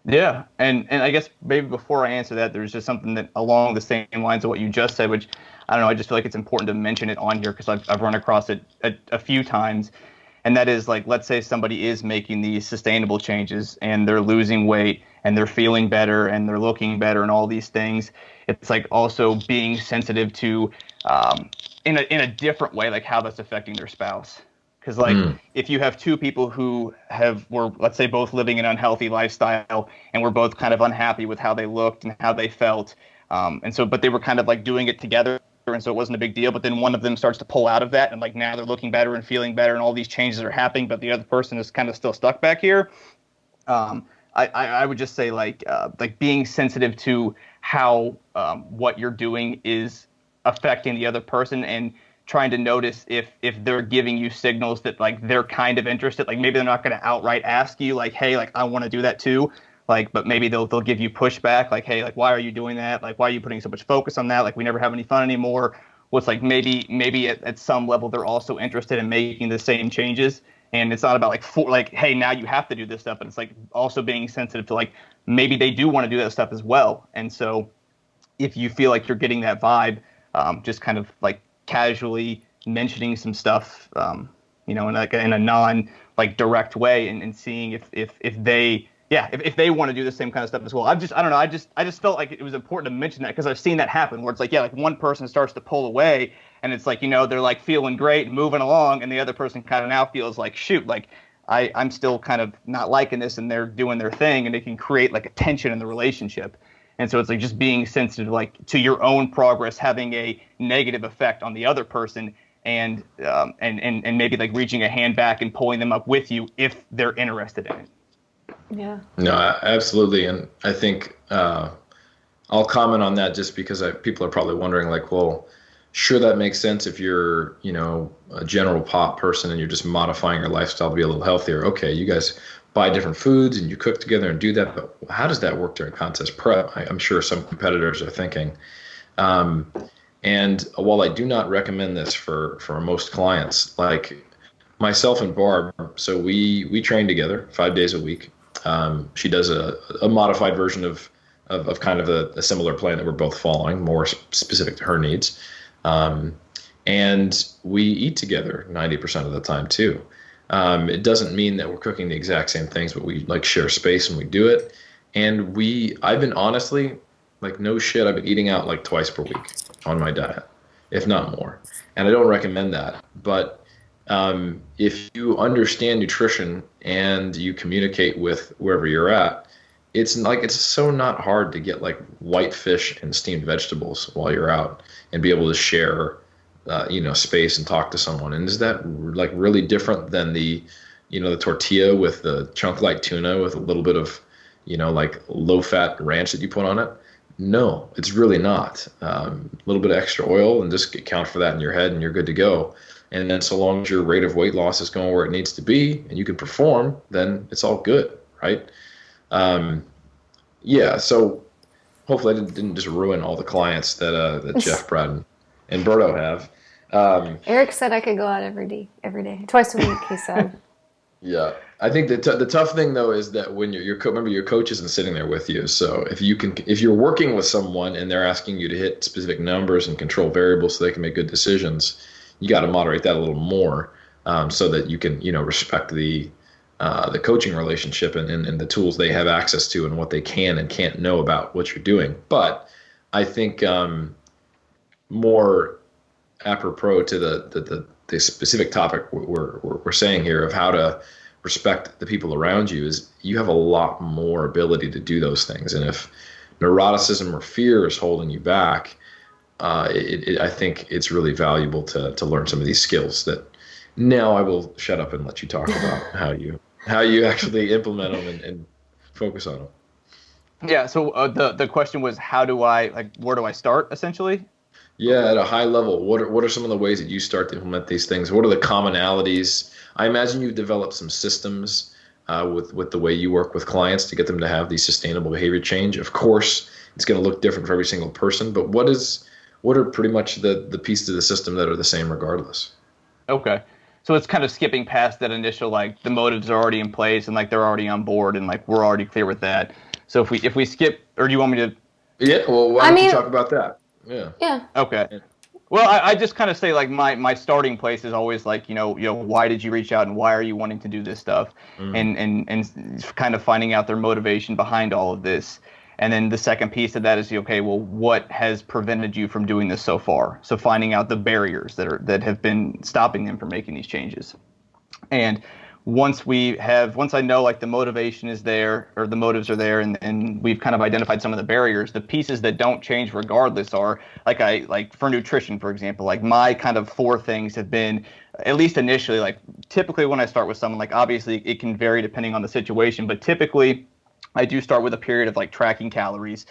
Yeah, and I guess maybe before I answer that, there's just something that along the same lines of what you just said, which I don't know, I just feel like it's important to mention it on here because I've run across it a few times, and that is like, let's say somebody is making these sustainable changes and they're losing weight and they're feeling better and they're looking better and all these things. It's like also being sensitive to in a different way, like how that's affecting their spouse. Because like if you have two people who were, let's say, both living an unhealthy lifestyle and were both kind of unhappy with how they looked and how they felt, but they were kind of like doing it together, and so it wasn't a big deal. But then one of them starts to pull out of that, and like now they're looking better and feeling better, and all these changes are happening, but the other person is kind of still stuck back here. I would just say like being sensitive to how what you're doing is affecting the other person, and trying to notice if they're giving you signals that like they're kind of interested. Like maybe they're not going to outright ask you like, hey, like I want to do that too. Like, but maybe they'll give you pushback. Like, hey, like why are you doing that? Like, why are you putting so much focus on that? Like, we never have any fun anymore. What's like maybe at some level they're also interested in making the same changes. And it's not about like hey, now you have to do this stuff, but it's like also being sensitive to like maybe they do want to do that stuff as well. And so if you feel like you're getting that vibe, just kind of like casually mentioning some stuff, in a non like direct way, and seeing if they want to do the same kind of stuff as well. I don't know. I just felt like it was important to mention that because I've seen that happen where it's like, yeah, like one person starts to pull away and it's like, they're like feeling great, moving along, and the other person kind of now feels like, shoot, like I'm still kind of not liking this, and they're doing their thing, and it can create like a tension in the relationship. And so it's like just being sensitive like to your own progress having a negative effect on the other person, and maybe like reaching a hand back and pulling them up with you if they're interested in it. Yeah. No, absolutely. And I think I'll comment on that just because people are probably wondering like, well, sure, that makes sense if you're, a general pop person and you're just modifying your lifestyle to be a little healthier. Okay, you guys buy different foods and you cook together and do that, but how does that work during contest prep? I'm sure some competitors are thinking. And while I do not recommend this for most clients, like myself and Barb, so we train together 5 days a week. She does a modified version of kind of a similar plan that we're both following, more specific to her needs. And we eat together 90% of the time too. It doesn't mean that we're cooking the exact same things, but we like share space and we do it. And I've been honestly, like no shit, I've been eating out like twice per week on my diet, if not more. And I don't recommend that. But if you understand nutrition and you communicate with wherever you're at, it's so not hard to get like white fish and steamed vegetables while you're out and be able to share space and talk to someone. And is that like really different than the tortilla with the chunk like tuna with a little bit of, like low fat ranch that you put on it? No, it's really not. A little bit of extra oil and just account for that in your head and you're good to go. And then so long as your rate of weight loss is going where it needs to be and you can perform, then it's all good, right? So hopefully I didn't just ruin all the clients that Jeff, Brad, and Berto have. Eric said I could go out every day, twice a week, he said. Yeah. I think the tough thing though is that when remember your coach isn't sitting there with you. So if you're working with someone and they're asking you to hit specific numbers and control variables so they can make good decisions, you got to moderate that a little more, so that you can, respect the coaching relationship and the tools they have access to and what they can and can't know about what you're doing. But I think more apropos to the specific topic we're saying here of how to respect the people around you is you have a lot more ability to do those things. And if neuroticism or fear is holding you back, I think it's really valuable to learn some of these skills that now I will shut up and let you talk about how you actually implement them and focus on them. Yeah. So the question was, where do I start essentially? Yeah, at a high level, what are some of the ways that you start to implement these things? What are the commonalities? I imagine you've developed some systems with the way you work with clients to get them to have these sustainable behavior change. Of course, it's going to look different for every single person, but what are pretty much the pieces of the system that are the same regardless? Okay. So it's kind of skipping past that initial, like the motives are already in place and like they're already on board and like we're already clear with that. So if we skip, or do you want me to? Yeah. Well, why don't you talk about that? Yeah. Yeah. Okay. Well, I just kind of say like my starting place is always like, why did you reach out and why are you wanting to do this stuff? Mm-hmm. And kind of finding out their motivation behind all of this. And then the second piece of that is, okay, well, what has prevented you from doing this so far? So finding out the barriers that have been stopping them from making these changes. And once I know like the motivation is there or the motives are there and we've kind of identified some of the barriers, the pieces that don't change regardless are like for nutrition, for example, like my kind of 4 things have been, at least initially, like typically when I start with someone, like obviously it can vary depending on the situation, but typically I do start with a period of like tracking calories.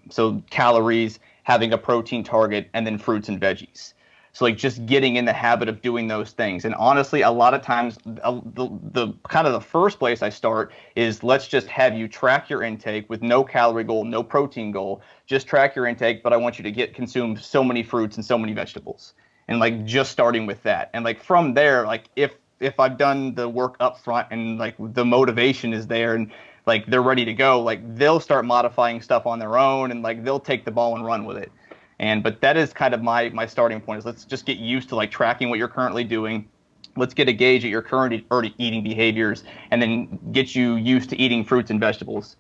So calories, having a protein target, and then fruits and veggies. So like just getting in the habit of doing those things. And honestly, a lot of times the kind of the first place I start is let's just have you track your intake with no calorie goal, no protein goal. Just track your intake, but I want you to consume so many fruits and so many vegetables. And like just starting with that. And like from there, like if I've done the work up front and like the motivation is there and like they're ready to go, like they'll start modifying stuff on their own and like they'll take the ball and run with it. But that is kind of my starting point is let's just get used to like tracking what you're currently doing. Let's get a gauge at your current eating behaviors and then get you used to eating fruits and vegetables.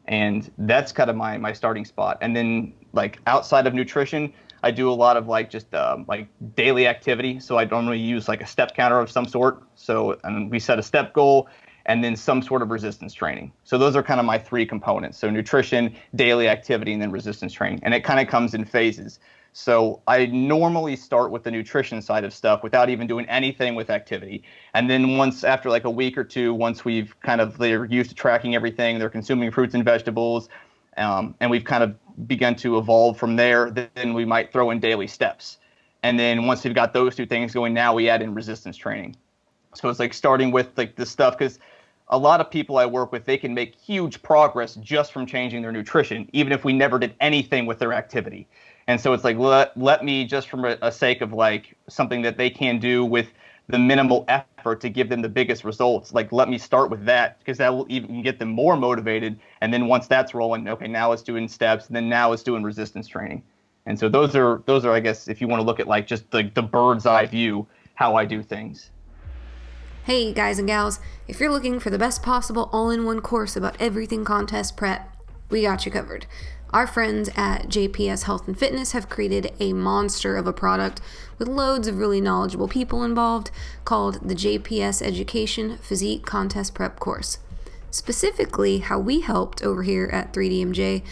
And that's kind of my starting spot. And then like outside of nutrition, I do a lot of like just like daily activity. So I normally use like a step counter of some sort. So and we set a step goal and then some sort of resistance training. So those are kind of my 3 components. So nutrition, daily activity, and then resistance training. And it kind of comes in phases. So I normally start with the nutrition side of stuff without even doing anything with activity. And then after like a week or 2, once they're used to tracking everything, they're consuming fruits and vegetables, and we've kind of begun to evolve from there, then we might throw in daily steps. And then once we've got those 2 things going, now we add in resistance training. So it's like starting with like this stuff, because a lot of people I work with, they can make huge progress just from changing their nutrition, even if we never did anything with their activity. And so it's like, let me just from a sake of like something that they can do with the minimal effort to give them the biggest results, like let me start with that because that will even get them more motivated. And then once that's rolling, okay, now it's doing steps, and then now it's doing resistance training. And so those are, I guess, if you want to look at like just the bird's eye view, how I do things. Hey guys and gals, if you're looking for the best possible all-in-one course about everything contest prep, we got you covered. Our friends at JPS Health and Fitness have created a monster of a product with loads of really knowledgeable people involved called the JPS Education Physique Contest Prep Course. Specifically, how we helped over here at 3DMJ,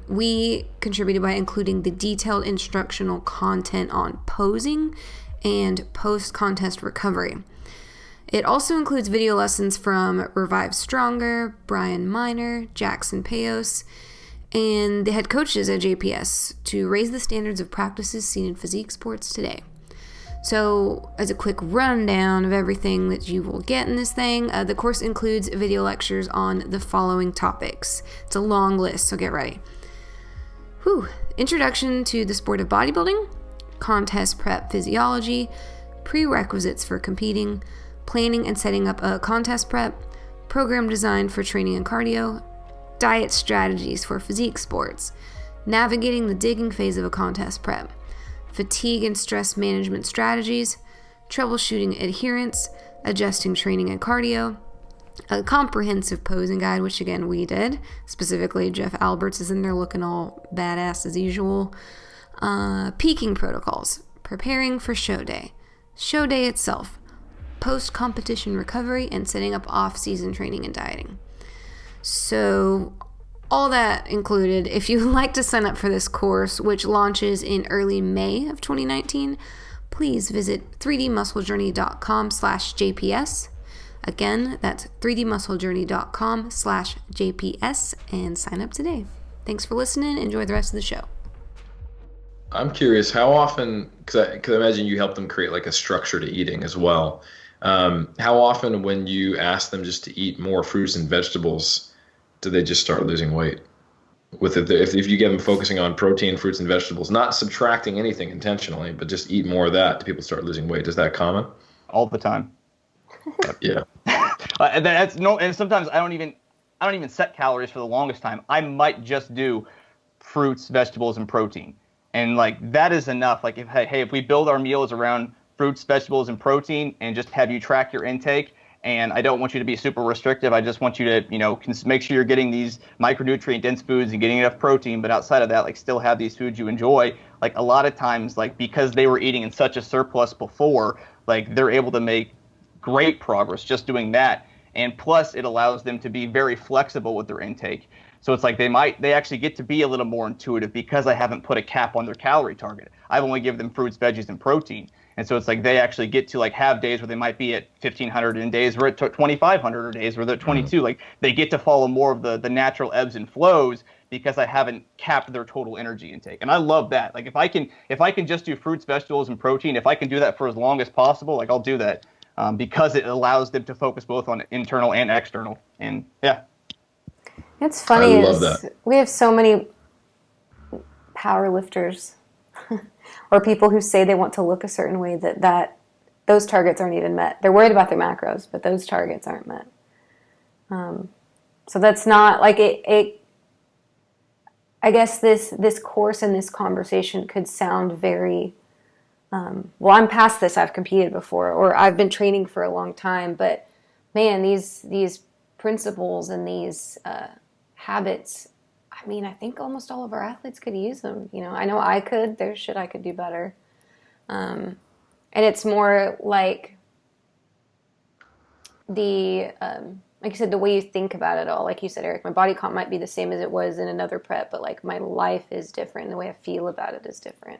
we contributed by including the detailed instructional content on posing and post-contest recovery. It also includes video lessons from Revive Stronger, Brian Miner, Jackson Payos, and the head coaches at JPS to raise the standards of practices seen in physique sports today. So, as a quick rundown of everything that you will get in this thing, the course includes video lectures on the following topics. It's a long list, so get ready. Introduction to the sport of bodybuilding, contest prep physiology, prerequisites for competing, planning and setting up a contest prep, program design for training and cardio, diet strategies for physique sports, navigating the digging phase of a contest prep, fatigue and stress management strategies, troubleshooting adherence, adjusting training and cardio, a comprehensive posing guide, which again we did. Specifically, Jeff Alberts is in there looking all badass as usual. Peaking protocols, preparing for show day itself, post-competition recovery, and setting up off-season training and dieting. So all that included, if you would like to sign up for this course, which launches in early May of 2019, please visit 3dmusclejourney.com/JPS. Again, that's 3dmusclejourney.com/JPS and sign up today. Thanks for listening. Enjoy the rest of the show. I'm curious, how often, because I imagine you help them create like a structure to eating as well. How often when you ask them just to eat more fruits and vegetables, do they just start losing weight? With it, if you get them focusing on protein, fruits, and vegetables, not subtracting anything intentionally, but just eat more of that, do people start losing weight? Is that common? All the time. Yeah. That's no, and sometimes I don't even set calories for the longest time. I might just do fruits, vegetables, and protein, and like that is enough. Like if we build our meals around fruits, vegetables, and protein, and just have you track your intake. And I don't want you to be super restrictive. I just want you to, make sure you're getting these micronutrient-dense foods and getting enough protein. But outside of that, like still have these foods you enjoy. Like a lot of times, like because they were eating in such a surplus before, like they're able to make great progress just doing that. And plus, it allows them to be very flexible with their intake. So it's like they actually get to be a little more intuitive because I haven't put a cap on their calorie target. I've only given them fruits, veggies, and protein. And so it's like they actually get to like have days where they might be at 1,500 and days where at 2,500 or days where they're at 22. Like they get to follow more of the natural ebbs and flows because I haven't capped their total energy intake. And I love that. Like if I can just do fruits, vegetables, and protein, if I can do that for as long as possible, like I'll do that because it allows them to focus both on internal and external. And yeah. It's funny. I love that. We have so many power lifters or people who say they want to look a certain way that those targets aren't even met. They're worried about their macros, but those targets aren't met. So that's not like it. I guess this course and this conversation could sound very, well, I'm past this. I've competed before, or I've been training for a long time. But man, these principles and these habits. I mean, I think almost all of our athletes could use them. I know I could. There's shit I could do better. And it's more like like you said, the way you think about it all. Like you said, Eric, my body comp might be the same as it was in another prep, but like my life is different. The way I feel about it is different.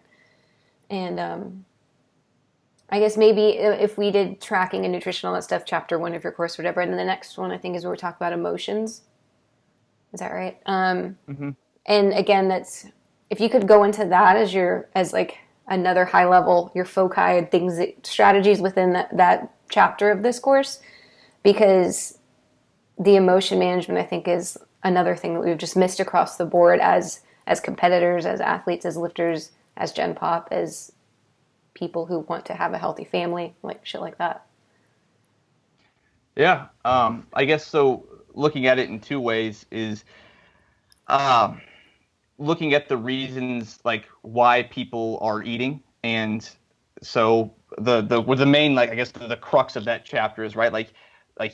And I guess maybe if we did tracking and nutrition, all that stuff, chapter 1 of your course, whatever, and then the next one I think is where we talk about emotions. Is that right? Mm-hmm. And again, that's if you could go into that as like another high level, your foci, things, strategies within that chapter of this course, because the emotion management I think is another thing that we've just missed across the board as competitors, as athletes, as lifters, as Gen Pop, as people who want to have a healthy family, like shit like that. Yeah, I guess so. Looking at it in two ways is looking at the reasons like why people are eating, and so the main like I guess the crux of that chapter is right like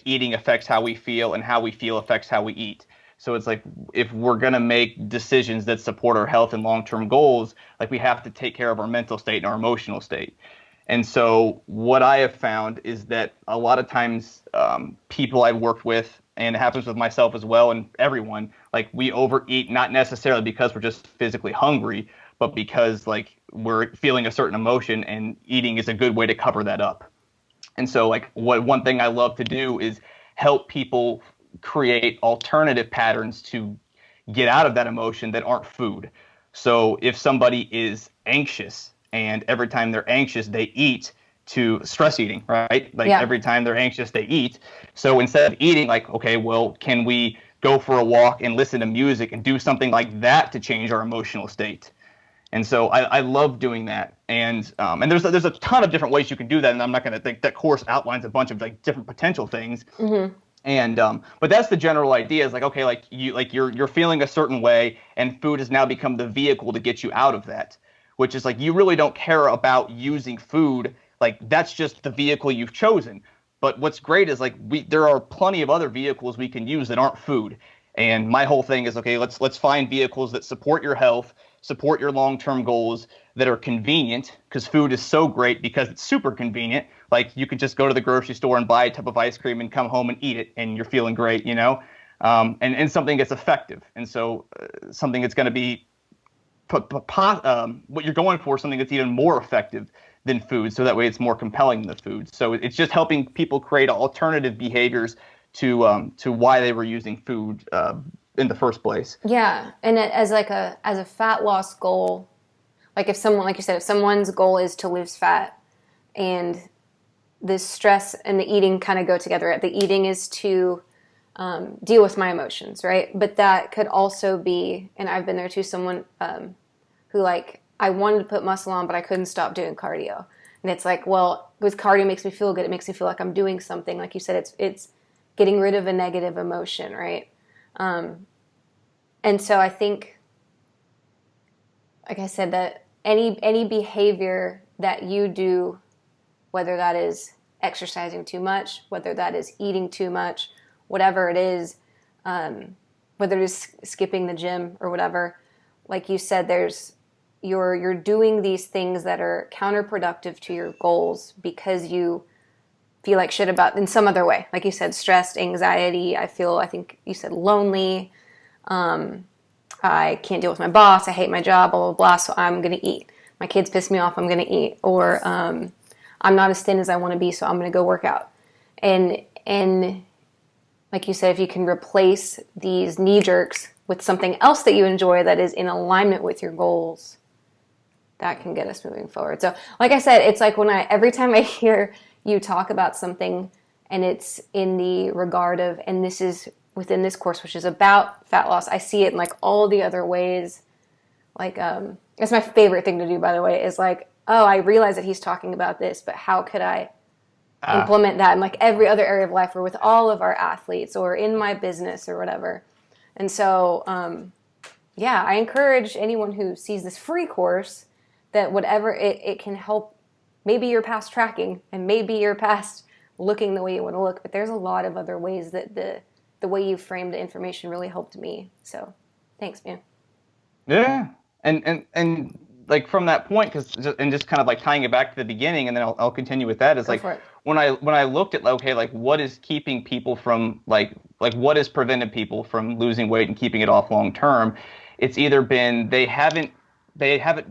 eating affects how we feel and how we feel affects how we eat. So it's like if we're gonna make decisions that support our health and long-term goals, like we have to take care of our mental state and our emotional state. And so what I have found is that a lot of times people I've worked with and it happens with myself as well and everyone, like we overeat not necessarily because we're just physically hungry, but because like we're feeling a certain emotion, and eating is a good way to cover that up. And so like one thing I love to do is help people create alternative patterns to get out of that emotion that aren't food. So if somebody is anxious and every time they're anxious, they eat, to stress eating, right? Like every time they're anxious, they eat. So instead of eating, like, okay, well, can we go for a walk and listen to music and do something like that to change our emotional state? And so I love doing that. And there's a ton of different ways you can do that. And I'm not going to think that course outlines a bunch of like different potential things. Mm-hmm. And but that's the general idea, is like, okay, like you're feeling a certain way, and food has now become the vehicle to get you out of that, which is like you really don't care about using food. Like that's just the vehicle you've chosen. But what's great is like there are plenty of other vehicles we can use that aren't food. And my whole thing is, okay, let's find vehicles that support your health, support your long-term goals, that are convenient, because food is so great because it's super convenient. Like you could just go to the grocery store and buy a tub of ice cream and come home and eat it, and you're feeling great, you know, and something that's effective. And so something that's going to be what you're going for, something that's even more effective than food, so that way it's more compelling than the food. So it's just helping people create alternative behaviors to why they were using food in the first place. Yeah, and as a fat loss goal, like if someone, like you said, if someone's goal is to lose fat, and the stress and the eating kind of go together. The eating is to deal with my emotions, right? But that could also be, and I've been there too, someone who like, I wanted to put muscle on, but I couldn't stop doing cardio. And it's like, well, with cardio makes me feel good. It makes me feel like I'm doing something. Like you said, it's getting rid of a negative emotion, right? And so I think, like I said, that any behavior that you do, whether that is exercising too much, whether that is eating too much, whatever it is, whether it is skipping the gym or whatever, like you said, you're doing these things that are counterproductive to your goals because you feel like shit about in some other way. Like you said, stressed, anxiety. I think you said lonely. I can't deal with my boss. I hate my job, blah, blah, blah. So I'm going to eat. My kids piss me off. I'm going to eat. Or I'm not as thin as I want to be, so I'm going to go work out. And like you said, if you can replace these knee jerks with something else that you enjoy that is in alignment with your goals, that can get us moving forward. So like I said, it's like every time I hear you talk about something and it's in the regard of, and this is within this course, which is about fat loss, I see it in like all the other ways. Like, it's my favorite thing to do, by the way, is like, oh, I realize that he's talking about this, but how could I implement that in like every other area of life, or with all of our athletes, or in my business or whatever. And so, yeah, I encourage anyone who sees this free course that whatever it can help. Maybe you're past tracking, and maybe you're past looking the way you want to look, but there's a lot of other ways that the way you framed the information really helped me. So thanks, man. Yeah. And like from that point, just kind of like tying it back to the beginning, and then I'll continue with that, is like when I looked at, okay, like what is keeping people from like what has prevented people from losing weight and keeping it off long term, it's either been they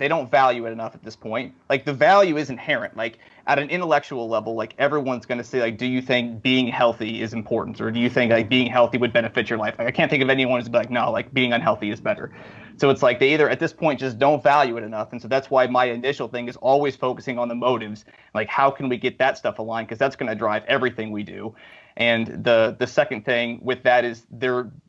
don't value it enough at this point. Like the value is inherent. Like at an intellectual level, like everyone's going to say, like, do you think being healthy is important? Or do you think like being healthy would benefit your life? Like I can't think of anyone who's like, no, like being unhealthy is better. So it's like they either at this point just don't value it enough. And so that's why my initial thing is always focusing on the motives. Like how can we get that stuff aligned? Because that's going to drive everything we do. And the second thing with that is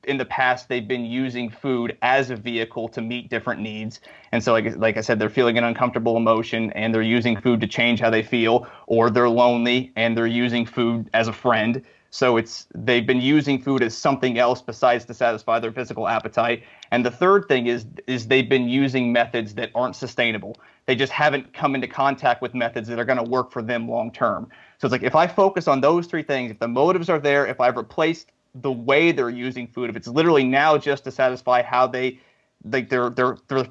in the past, they've been using food as a vehicle to meet different needs. And so like I said, they're feeling an uncomfortable emotion and they're using food to change how they feel, or they're lonely and they're using food as a friend. So they've been using food as something else besides to satisfy their physical appetite. And the third thing is they've been using methods that aren't sustainable. They just haven't come into contact with methods that are going to work for them long term. So it's like if I focus on those three things, if the motives are there, if I've replaced the way they're using food, if it's literally now just to satisfy how they like their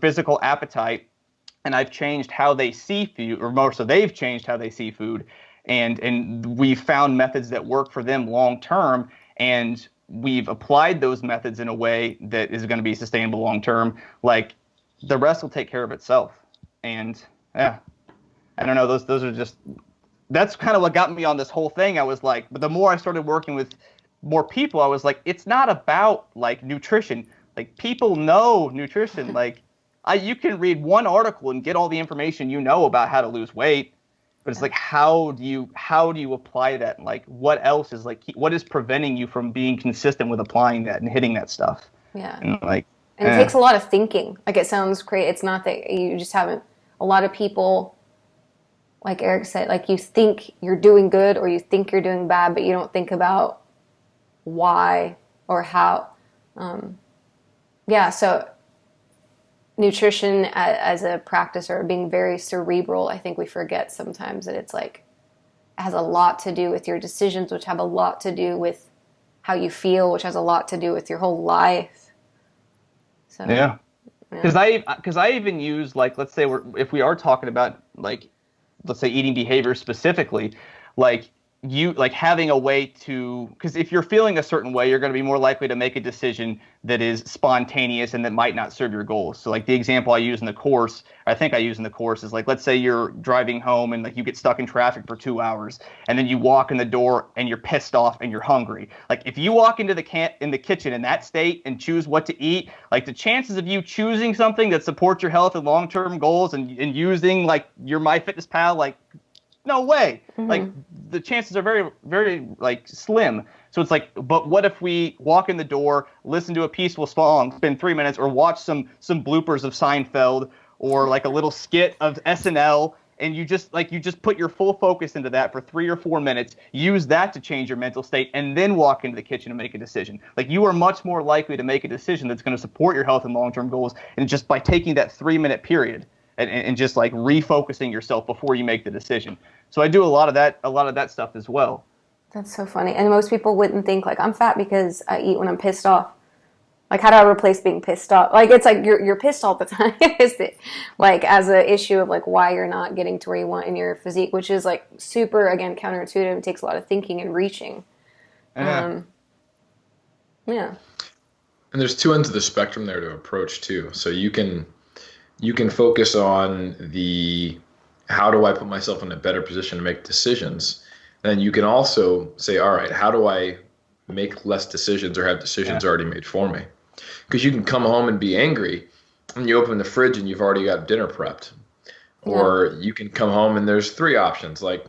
physical appetite, and I've changed how they see food, or more so they've changed how they see food, and we've found methods that work for them long term, and we've applied those methods in a way that is going to be sustainable long term, like the rest will take care of itself. And yeah, I don't know, those are just, that's kind of what got me on this whole thing. I was like, but the more I started working with more people, I was like, it's not about like nutrition. Like, people know nutrition. Like, you can read one article and get all the information you know about how to lose weight, but it's like, how do you apply that? Like, what else is like, what is preventing you from being consistent with applying that and hitting that stuff? Yeah. And like, and it takes a lot of thinking. Like, it sounds great. It's not that you just haven't. A lot of people, like Eric said, like, you think you're doing good or you think you're doing bad, but you don't think about why or how. Yeah, so nutrition as a practice, or being very cerebral, I think we forget sometimes that it's like, it has a lot to do with your decisions, which have a lot to do with how you feel, which has a lot to do with your whole life. So yeah. Because I even use, like, let's say if we are talking about, like, let's say eating behavior specifically, like, having a way to, because if you're feeling a certain way, you're going to be more likely to make a decision that is spontaneous and that might not serve your goals. So like the example I use in the course, I think I use in the course, is like, let's say you're driving home and like you get stuck in traffic for 2 hours, and then you walk in the door and you're pissed off and you're hungry. Like, if you walk into the kitchen in that state and choose what to eat, like, the chances of you choosing something that supports your health and long-term goals and using like your MyFitnessPal, like, no way. Mm-hmm. Like, the chances are very, very like slim. So it's like, but what if we walk in the door, listen to a peaceful song, spend 3 minutes, or watch some bloopers of Seinfeld, or like a little skit of SNL, and you just put your full focus into that for 3 or 4 minutes, use that to change your mental state, and then walk into the kitchen and make a decision. Like, you are much more likely to make a decision that's going to support your health and long-term goals, and just by taking that 3-minute period and just like refocusing yourself before you make the decision. So I do a lot of that stuff as well. That's so funny. And most people wouldn't think, like, I'm fat because I eat when I'm pissed off. Like, how do I replace being pissed off? Like, it's like you're pissed all the time. Is it, like, as an issue of like why you're not getting to where you want in your physique, which is like super, again, counterintuitive. It takes a lot of thinking and reaching. Yeah. And there's two ends of the spectrum there to approach too. So you can focus on the, how do I put myself in a better position to make decisions? And you can also say, all right, how do I make less decisions or have decisions already made for me? Because you can come home and be angry and you open the fridge and you've already got dinner prepped. Yeah. Or you can come home and there's 3 options. Like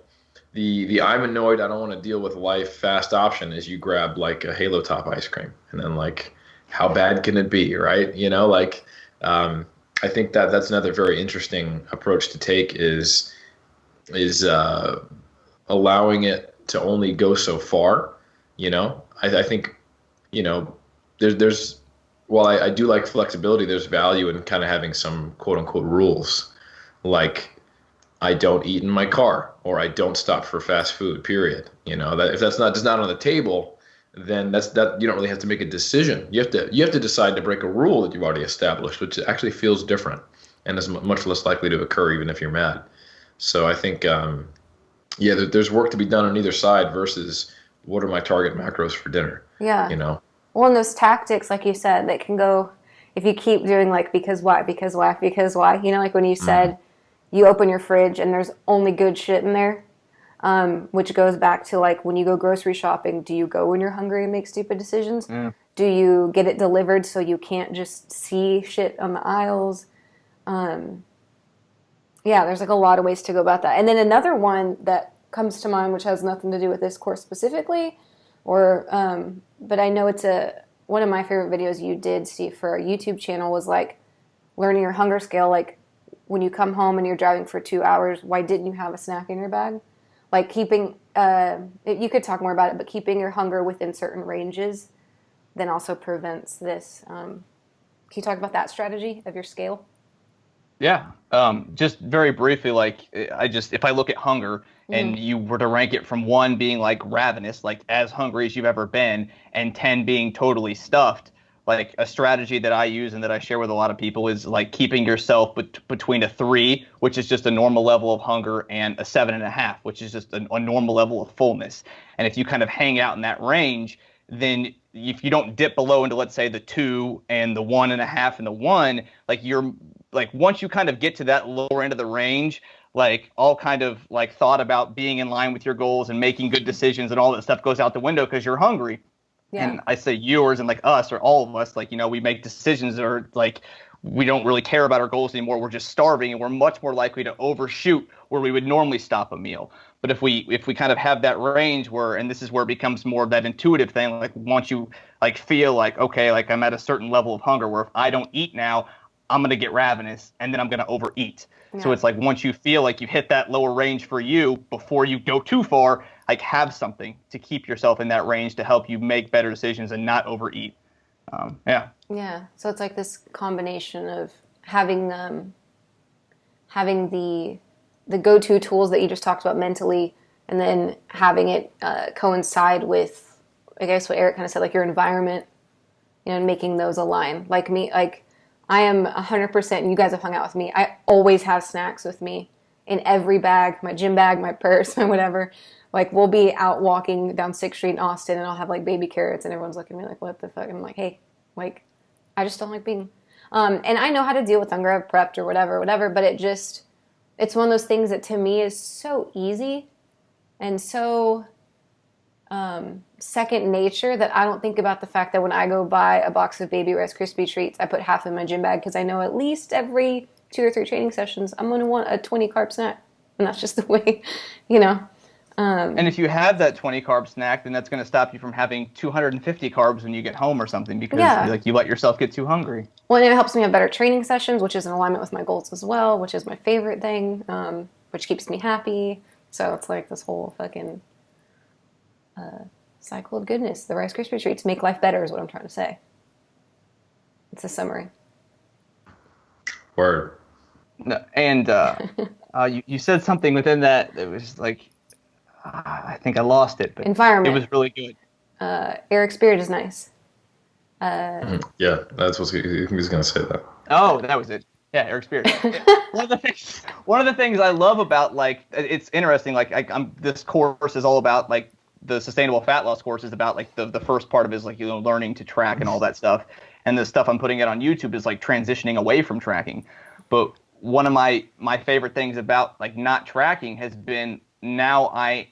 the I'm annoyed, I don't want to deal with life fast option is you grab like a Halo Top ice cream. And then like, how bad can it be, right? You know, like, I think that's another very interesting approach to take is allowing it to only go so far. You know, I think, you know, there's while I do like flexibility, there's value in kind of having some quote unquote rules, like I don't eat in my car or I don't stop for fast food, period. You know, that if that's not on the table, then that you don't really have to make a decision. You have to decide to break a rule that you've already established, which actually feels different and is much less likely to occur even if you're mad. So I think, there's work to be done on either side versus what are my target macros for dinner? Yeah. You know? Well, and those tactics, like you said, that can go, if you keep doing like, because why, you know, like when you said you open your fridge and there's only good shit in there. Which goes back to like when you go grocery shopping, do you go when you're hungry and make stupid decisions? Yeah. Do you get it delivered so you can't just see shit on the aisles? There's like a lot of ways to go about that. And then another one that comes to mind, which has nothing to do with this course specifically, but I know it's one of my favorite videos you did see for our YouTube channel was like learning your hunger scale. Like when you come home and you're driving for 2 hours, why didn't you have a snack in your bag? Like keeping, you could talk more about it, but keeping your hunger within certain ranges then also prevents this. Can you talk about that strategy of your scale? Yeah. Just very briefly, like if I look at hunger and you were to rank it from 1 being like ravenous, like as hungry as you've ever been, and 10 being totally stuffed, like a strategy that I use and that I share with a lot of people is like keeping yourself between a 3, which is just a normal level of hunger, and a 7.5, which is just a normal level of fullness. And if you kind of hang out in that range, then if you don't dip below into, let's say, the 2 and the 1.5 and the 1, like you're like, once you kind of get to that lower end of the range, like all kind of like thought about being in line with your goals and making good decisions and all that stuff goes out the window because you're hungry. Yeah. And I say yours and like us or all of us, like, we make decisions or like we don't really care about our goals anymore. We're just starving, and we're much more likely to overshoot where we would normally stop a meal. But if we kind of have that range where, and this is where it becomes more of that intuitive thing, like once you like feel like, okay, like I'm at a certain level of hunger where if I don't eat now, I'm going to get ravenous and then I'm going to overeat. Yeah. So it's like once you feel like you hit that lower range for you, before you go too far, like have something to keep yourself in that range to help you make better decisions and not overeat. Yeah. So it's like this combination of having the go-to tools that you just talked about mentally, and then having it coincide with, I guess, what Eric kind of said, like your environment, and making those align. Like me, like I am 100%, and you guys have hung out with me, I always have snacks with me in every bag, my gym bag, my purse, my whatever. Like we'll be out walking down 6th Street in Austin, and I'll have like baby carrots, and everyone's looking at me like, what the fuck? And I'm like, hey, like, I just don't like being, and I know how to deal with hunger. I've prepped or whatever, but it's one of those things that to me is so easy and so second nature that I don't think about the fact that when I go buy a box of Baby Rice Krispie treats, I put half in my gym bag because I know at least every 2 or 3 training sessions I'm going to want a 20 carb snack, and that's just the way, and if you have that 20 carb snack, then that's going to stop you from having 250 carbs when you get home or something, because like you let yourself get too hungry. Well, and it helps me have better training sessions, which is in alignment with my goals as well, which is my favorite thing, which keeps me happy. So it's like this whole fucking cycle of goodness. The Rice Krispie treats make life better is what I'm trying to say. It's a summary. Word. No, and you said something within that was like, I think I lost it, but environment. It was really good. Eric's beard is nice. Yeah, that's what he was going to say that. Oh, that was it. Yeah, Eric's beard. One of the things I love about, like, it's interesting. Like, this course is all about, like, the sustainable fat loss course is about, like, the first part of it is like, learning to track and all that stuff. And the stuff I'm putting out on YouTube is like transitioning away from tracking. But one of my favorite things about like not tracking has been, now I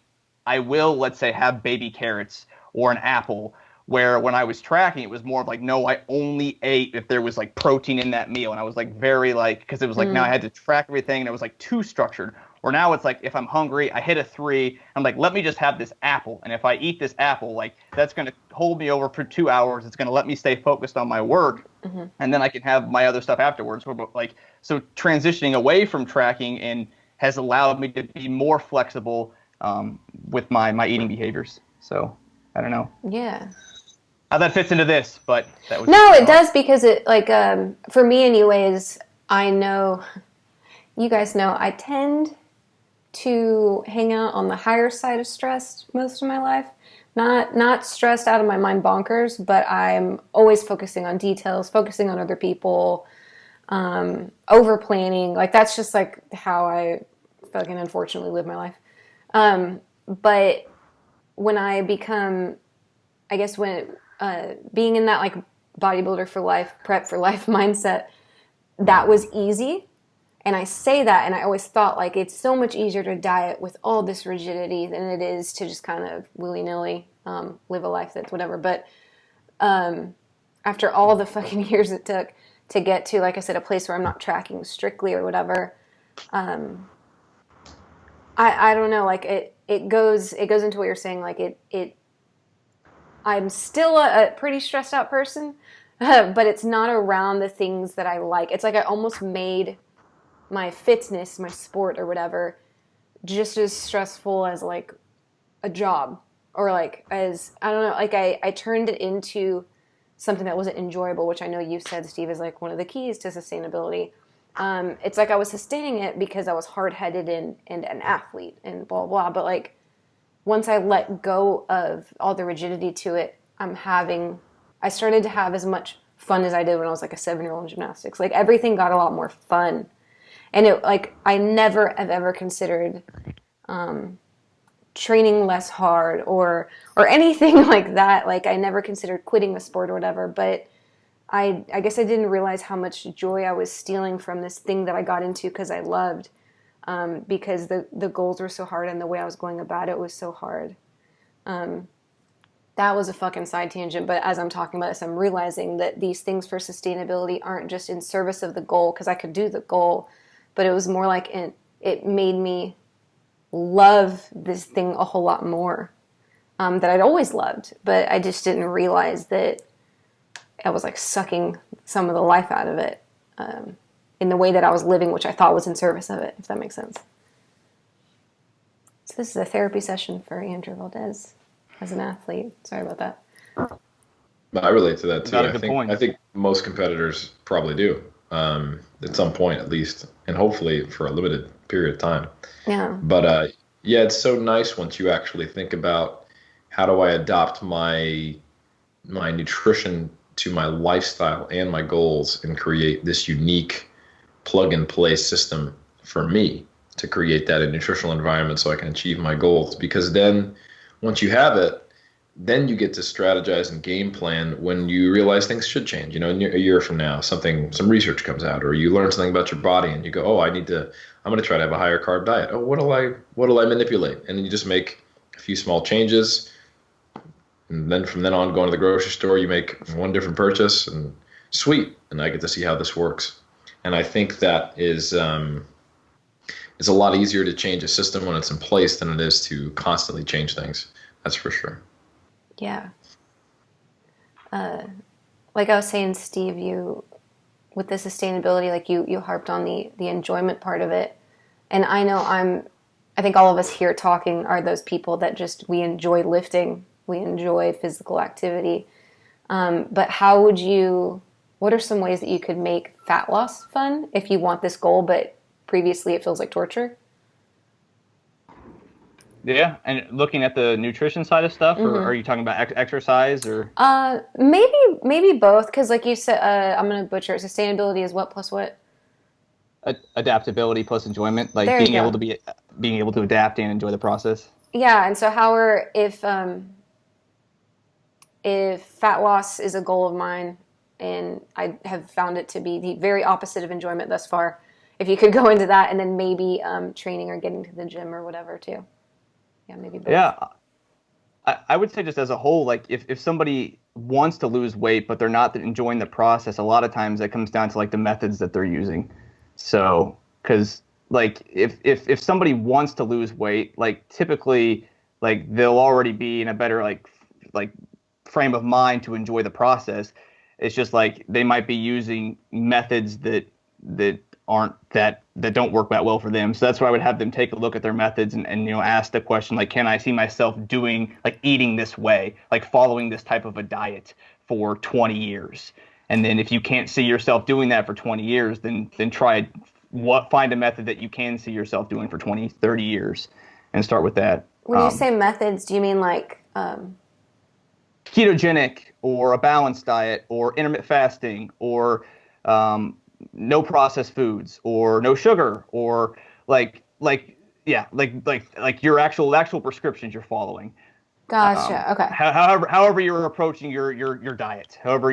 will, let's say, have baby carrots or an apple, where when I was tracking, it was more of like, no, I only ate if there was like protein in that meal. And I was like very like, because it was like, now I had to track everything, and it was like too structured. Or now it's like, if I'm hungry, I hit a 3, I'm like, let me just have this apple. And if I eat this apple, like that's going to hold me over for 2 hours. It's going to let me stay focused on my work. Mm-hmm. And then I can have my other stuff afterwards. Like, so transitioning away from tracking and has allowed me to be more flexible with my eating behaviors. So I don't know. Yeah. How that fits into this, but that was no, it does, because it like for me anyways, I know you guys know I tend to hang out on the higher side of stress most of my life. Not stressed out of my mind bonkers, but I'm always focusing on details, focusing on other people, over planning. Like that's just like how I fucking unfortunately live my life. But when I become, I guess when being in that like bodybuilder for life, prep for life mindset, that was easy. And I say that, and I always thought like it's so much easier to diet with all this rigidity than it is to just kind of willy-nilly live a life that's whatever. But after all the fucking years it took to get to, like I said, a place where I'm not tracking strictly or whatever, I don't know, like it goes into what you're saying, like it I'm still a pretty stressed out person, but it's not around the things that I like. It's like I almost made my fitness, my sport or whatever, just as stressful as like a job, or like as, I don't know, like I turned it into something that wasn't enjoyable, which I know you said, Steve, is like one of the keys to sustainability. It's like I was sustaining it because I was hard-headed and an athlete and blah, blah. But like once I let go of all the rigidity to it, I started to have as much fun as I did when I was like a 7-year-old in gymnastics. Like everything got a lot more fun. And it, like, I never have ever considered training less hard or anything like that. Like I never considered quitting the sport or whatever, but I guess I didn't realize how much joy I was stealing from this thing that I got into because I loved, because the goals were so hard and the way I was going about it was so hard. That was a fucking side tangent, but as I'm talking about this, I'm realizing that these things for sustainability aren't just in service of the goal, because I could do the goal, but it was more like it made me love this thing a whole lot more, that I'd always loved, but I just didn't realize that I was like sucking some of the life out of it, in the way that I was living, which I thought was in service of it, if that makes sense. So this is a therapy session for Andrea Valdez as an athlete. Sorry about that. I relate to that too. I think most competitors probably do, at some point at least, and hopefully for a limited period of time. Yeah. But yeah, it's so nice once you actually think about how do I adopt my nutrition to my lifestyle and my goals and create this unique plug and play system for me to create that nutritional environment so I can achieve my goals. Because then once you have it, then you get to strategize and game plan when you realize things should change. You know, a year from now, some research comes out, or you learn something about your body and you go, oh, I'm going to try to have a higher carb diet. Oh, what'll I manipulate? And then you just make a few small changes. And then from then on, going to the grocery store, you make one different purchase, and sweet. And I get to see how this works. And I think that is it's a lot easier to change a system when it's in place than it is to constantly change things. That's for sure. Yeah. Like I was saying, Steve, you, with the sustainability, like you harped on the enjoyment part of it. And I know I think all of us here talking are those people that we enjoy lifting. We enjoy physical activity. But what are some ways that you could make fat loss fun if you want this goal, but previously it feels like torture? Yeah, and looking at the nutrition side of stuff, or are you talking about exercise, or? Maybe both, because like you said, I'm going to butcher it. Sustainability is what plus what? Adaptability plus enjoyment, like being able to adapt and enjoy the process. Yeah, and so if fat loss is a goal of mine, and I have found it to be the very opposite of enjoyment thus far, if you could go into that, and then maybe training or getting to the gym or whatever too. Yeah, maybe both. Yeah, I would say just as a whole, like if somebody wants to lose weight but they're not enjoying the process, a lot of times it comes down to like the methods that they're using. So, because like if somebody wants to lose weight, like typically like they'll already be in a better like frame of mind to enjoy the process. It's just like they might be using methods that don't work that well for them. So that's why I would have them take a look at their methods and ask the question, like, can I see myself eating this way, like following this type of a diet for 20 years? And then if you can't see yourself doing that for 20 years, then find a method that you can see yourself doing for 20, 30 years and start with that. When you say methods, do you mean like ketogenic or a balanced diet or intermittent fasting or no processed foods or no sugar or like your actual prescriptions you're following. Gotcha. Okay. However you're approaching your diet, however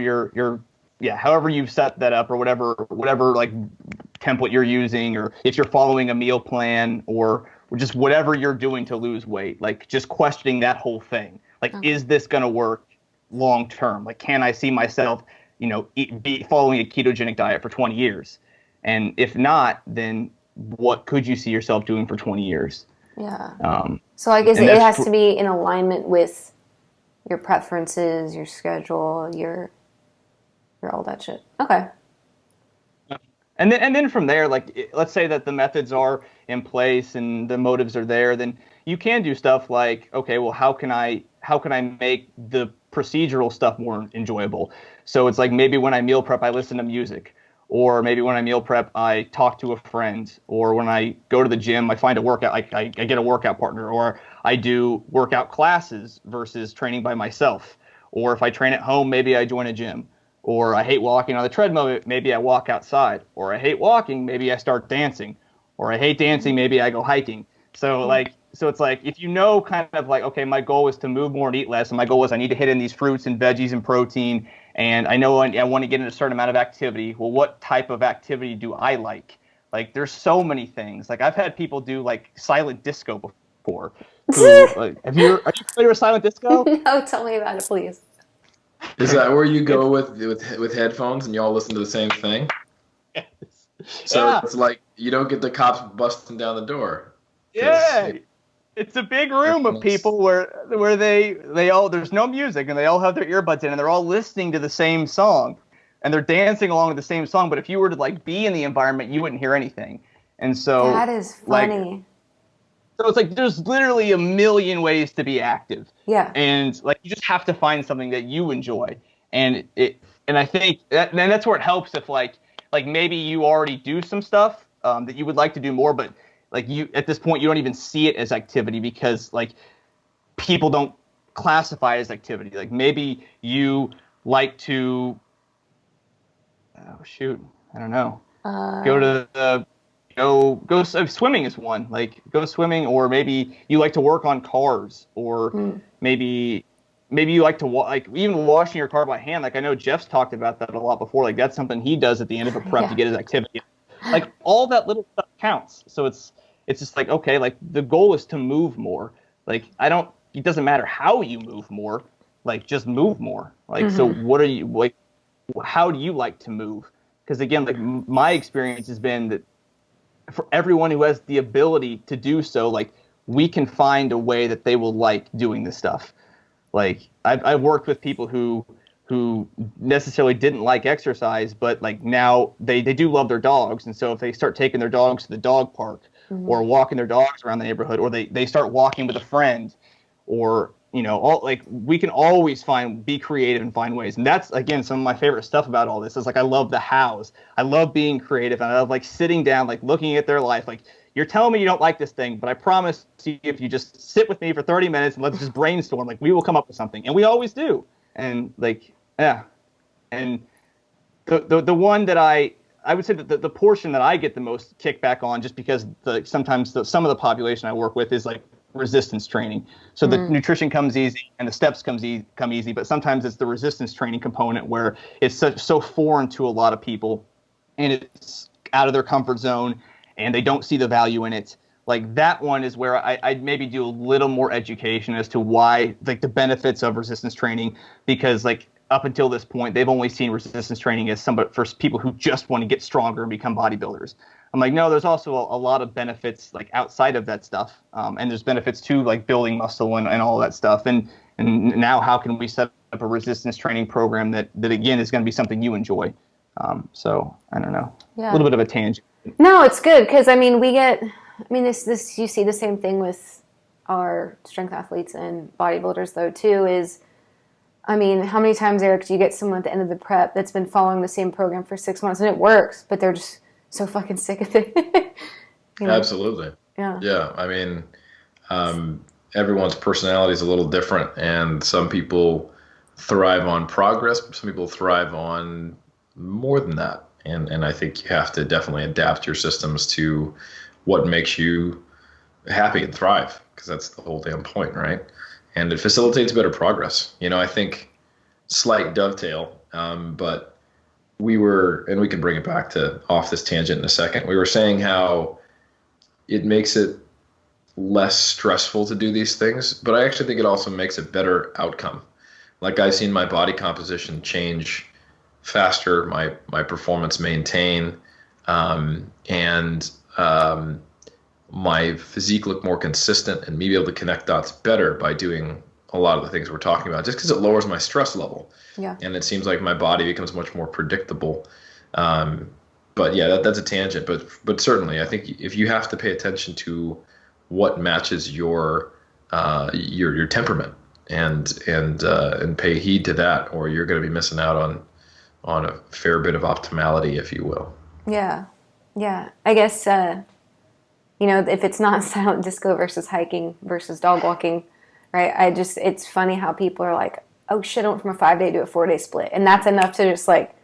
you've set that up, or whatever like template you're using, or if you're following a meal plan, or just whatever you're doing to lose weight, like just questioning that whole thing. Like, is this going to work long term? Like, can I see myself, be following a ketogenic diet for 20 years? And if not, then what could you see yourself doing for 20 years? Yeah. So I guess it has to be in alignment with your preferences, your schedule, your all that shit. Okay. And then from there, like, let's say that the methods are in place and the motives are there, then you can do stuff like, okay, well, how can I make the procedural stuff more enjoyable? So it's like, maybe when I meal prep, I listen to music, or maybe when I meal prep, I talk to a friend, or when I go to the gym, I find a workout, I get a workout partner, or I do workout classes versus training by myself. Or if I train at home, maybe I join a gym. Or I hate walking on the treadmill, maybe I walk outside. Or I hate walking, maybe I start dancing. Or I hate dancing, maybe I go hiking. So like So it's like, if you know kind of like, okay, my goal is to move more and eat less, and my goal is I need to hit in these fruits and veggies and protein, and I know I want to get in a certain amount of activity. Well, what type of activity do I like? Like, there's so many things. Like, I've had people do like silent disco before. Like, are you familiar with silent disco? No, tell me about it, please. Is that where you go with headphones and you all listen to the same thing? Yes. So Yeah. it's like you don't get the cops busting down the door. Yeah. It's a big room of people where they all, there's no music, and they all have their earbuds in, and they're all listening to the same song, and they're dancing along to the same song. But if you were to like be in the environment, you wouldn't hear anything. And so That is funny. So it's like there's literally a million ways to be active. Yeah. And like you just have to find something that you enjoy. And I think that's where it helps if like maybe you already do some stuff that you would like to do more, but like you at this point you don't even see it as activity because like people don't classify it as activity. Like maybe you like to I don't know. Go to the Go swimming is one. Like go swimming, or maybe you like to work on cars, or maybe you like to like even washing your car by hand. Like I know Jeff's talked about that a lot before. Like that's something he does at the end of a prep to get his activity. Like all that little stuff counts. So it's just like, okay, like the goal is to move more. Like it doesn't matter how you move more. Like just move more. Like so what are you like? How do you like to move? Because again, like my experience has been that for everyone who has the ability to do so, like we can find a way that they will like doing this stuff. Like I've worked with people who necessarily didn't like exercise, but like now they do love their dogs. And so if they start taking their dogs to the dog park or walking their dogs around the neighborhood, or they start walking with a friend, or all like we can always be creative and find ways. And that's again some of my favorite stuff about all this is like I love the hows. I love being creative, and I love like sitting down, like looking at their life. Like you're telling me you don't like this thing, but I promise you, if you just sit with me for 30 minutes and let's just brainstorm, like we will come up with something, and we always do. And like and the one that I would say that the portion that I get the most kickback on, just because sometimes some of the population I work with is like resistance training. So the nutrition comes easy and the steps come easy, but sometimes it's the resistance training component where it's so foreign to a lot of people and it's out of their comfort zone and they don't see the value in it. Like that one is where I'd maybe do a little more education as to why, like the benefits of resistance training, because like up until this point, they've only seen resistance training as for people who just want to get stronger and become bodybuilders. I'm like, no, there's also a lot of benefits like outside of that stuff. And there's benefits to like building muscle and all that stuff. And now how can we set up a resistance training program that again is going to be something you enjoy? So I don't know, a little bit of a tangent. No, it's good. Cause this, you see the same thing with our strength athletes and bodybuilders though too is, how many times, Eric, do you get someone at the end of the prep that's been following the same program for 6 months and it works, but they're just so fucking sick of it? Absolutely. Yeah. Everyone's personality is a little different, and some people thrive on progress, some people thrive on more than that. And I think you have to definitely adapt your systems to what makes you happy and thrive, because that's the whole damn point, right? And it facilitates better progress. I think slight dovetail, but we can bring it back to off this tangent in a second. We were saying how it makes it less stressful to do these things, but I actually think it also makes a better outcome. Like I've seen my body composition change faster, my performance maintain, and my physique look more consistent, and me be able to connect dots better by doing a lot of the things we're talking about, just because it lowers my stress level. Yeah. And it seems like my body becomes much more predictable. But yeah, that's a tangent. But certainly, I think if you have to pay attention to what matches your temperament and pay heed to that, or you're going to be missing out on a fair bit of optimality, if you will. Yeah. I guess if it's not silent disco versus hiking versus dog walking, right? It's funny how people are like, oh shit, I went from a 5-day to a 4-day split, and that's enough to just like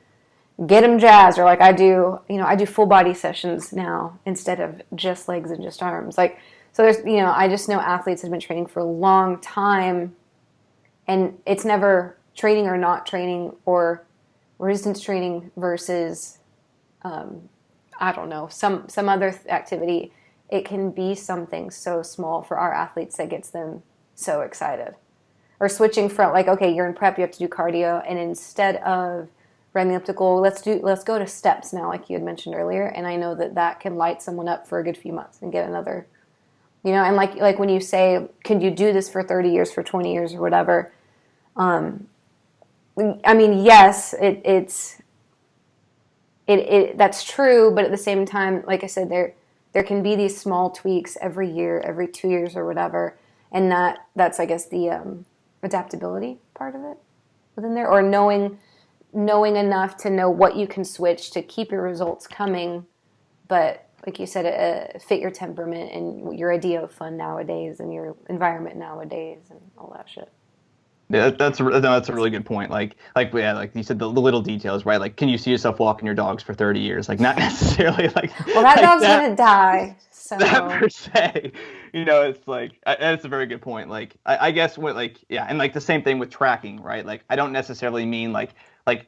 get them jazzed. Or like I do full body sessions now instead of just legs and just arms. Like So there's, I just know athletes have been training for a long time, and it's never training or not training or resistance training versus, I don't know, some other activity. It can be something so small for our athletes that gets them so excited. Or switching from like, okay, you're in prep, you have to do cardio, and instead of running the elliptical, let's go to steps now, like you had mentioned earlier. And I know that can light someone up for a good few months and get another, and like when you say, can you do this for 30 years, for 20 years, or whatever? I mean, yes, it's that's true, but at the same time, like I said, there can be these small tweaks every year, every 2 years, or whatever, and that's I guess the adaptability part of it within there, or knowing enough to know what you can switch to keep your results coming, but like you said, fit your temperament and your idea of fun nowadays and your environment nowadays and all that shit. Yeah, that's a really good point. Like you said, the little details, right? Like, can you see yourself walking your dogs for 30 years? Like, not necessarily like. Well, that dog's gonna die. So that per se, it's like that's a very good point. Like, I guess what and like the same thing with tracking, right? Like, I don't necessarily mean like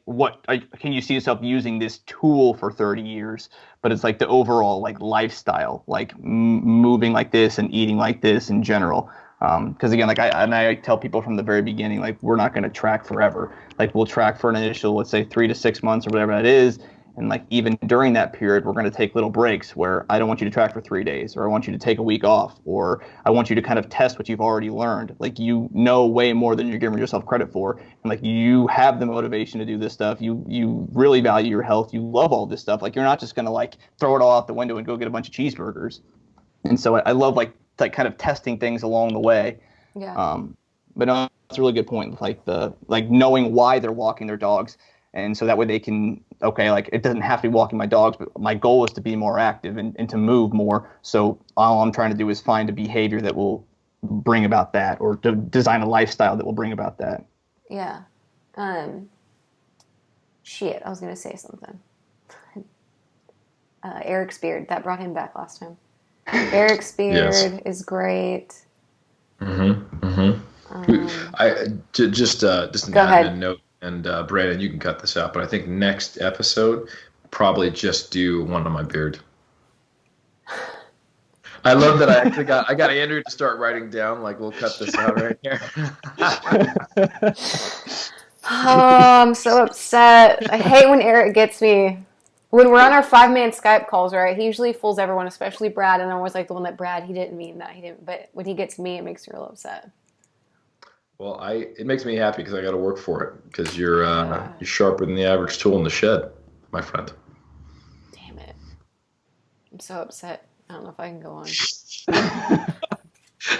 what can you see yourself using this tool for 30 years, but it's like the overall like lifestyle, like moving like this and eating like this in general. Because again, like I tell people from the very beginning, like, we're not going to track forever. Like, we'll track for an initial, let's say 3 to 6 months or whatever that is. And like, even during that period, we're going to take little breaks where I don't want you to track for 3 days, or I want you to take a week off, or I want you to kind of test what you've already learned. Like, way more than you're giving yourself credit for. And like, you have the motivation to do this stuff. You really value your health. You love all this stuff. Like, you're not just going to like throw it all out the window and go get a bunch of cheeseburgers. And so I love like kind of testing things along the way. Yeah. But no, that's a really good point. Like knowing why they're walking their dogs. And so that way they can, okay, like, it doesn't have to be walking my dogs, but my goal is to be more active and to move more. So all I'm trying to do is find a behavior that will bring about that, or to design a lifestyle that will bring about that. Yeah. Shit, I was going to say something. Eric's beard, that brought him back last time. Eric's beard is great. Just an admin note, and Brandon, you can cut this out, but I think next episode probably just do one on my beard. I love that I got Andrew to start writing down, like, we'll cut this out right here. Oh, I'm so upset. I hate when Eric gets me. When we're on our 5-man Skype calls, right, he usually fools everyone, especially Brad, and I'm always like the one that, Brad, he didn't mean that, but when he gets me, it makes me real upset. Well, it makes me happy because I got to work for it, because you're sharper than the average tool in the shed, my friend. Damn it. I'm so upset. I don't know if I can go on. I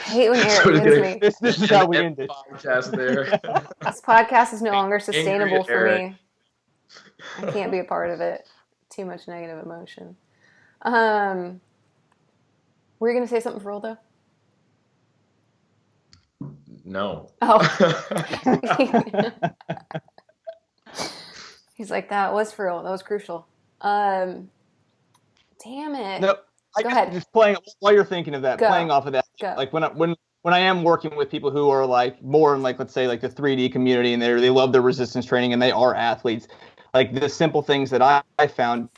hate when Eric gets me. This is how we end it. This podcast is no longer sustainable for me. I can't be a part of it. Too much negative emotion. Were you going to say something for real, though? No. Oh. He's like, that was for real. That was crucial. Damn it. No, Go ahead. Just playing while you're thinking of that, playing off of that. Go. Like when I am working with people who are like more in, like, let's say like the 3D community, and they love their resistance training and they are athletes. Like, the simple things that I found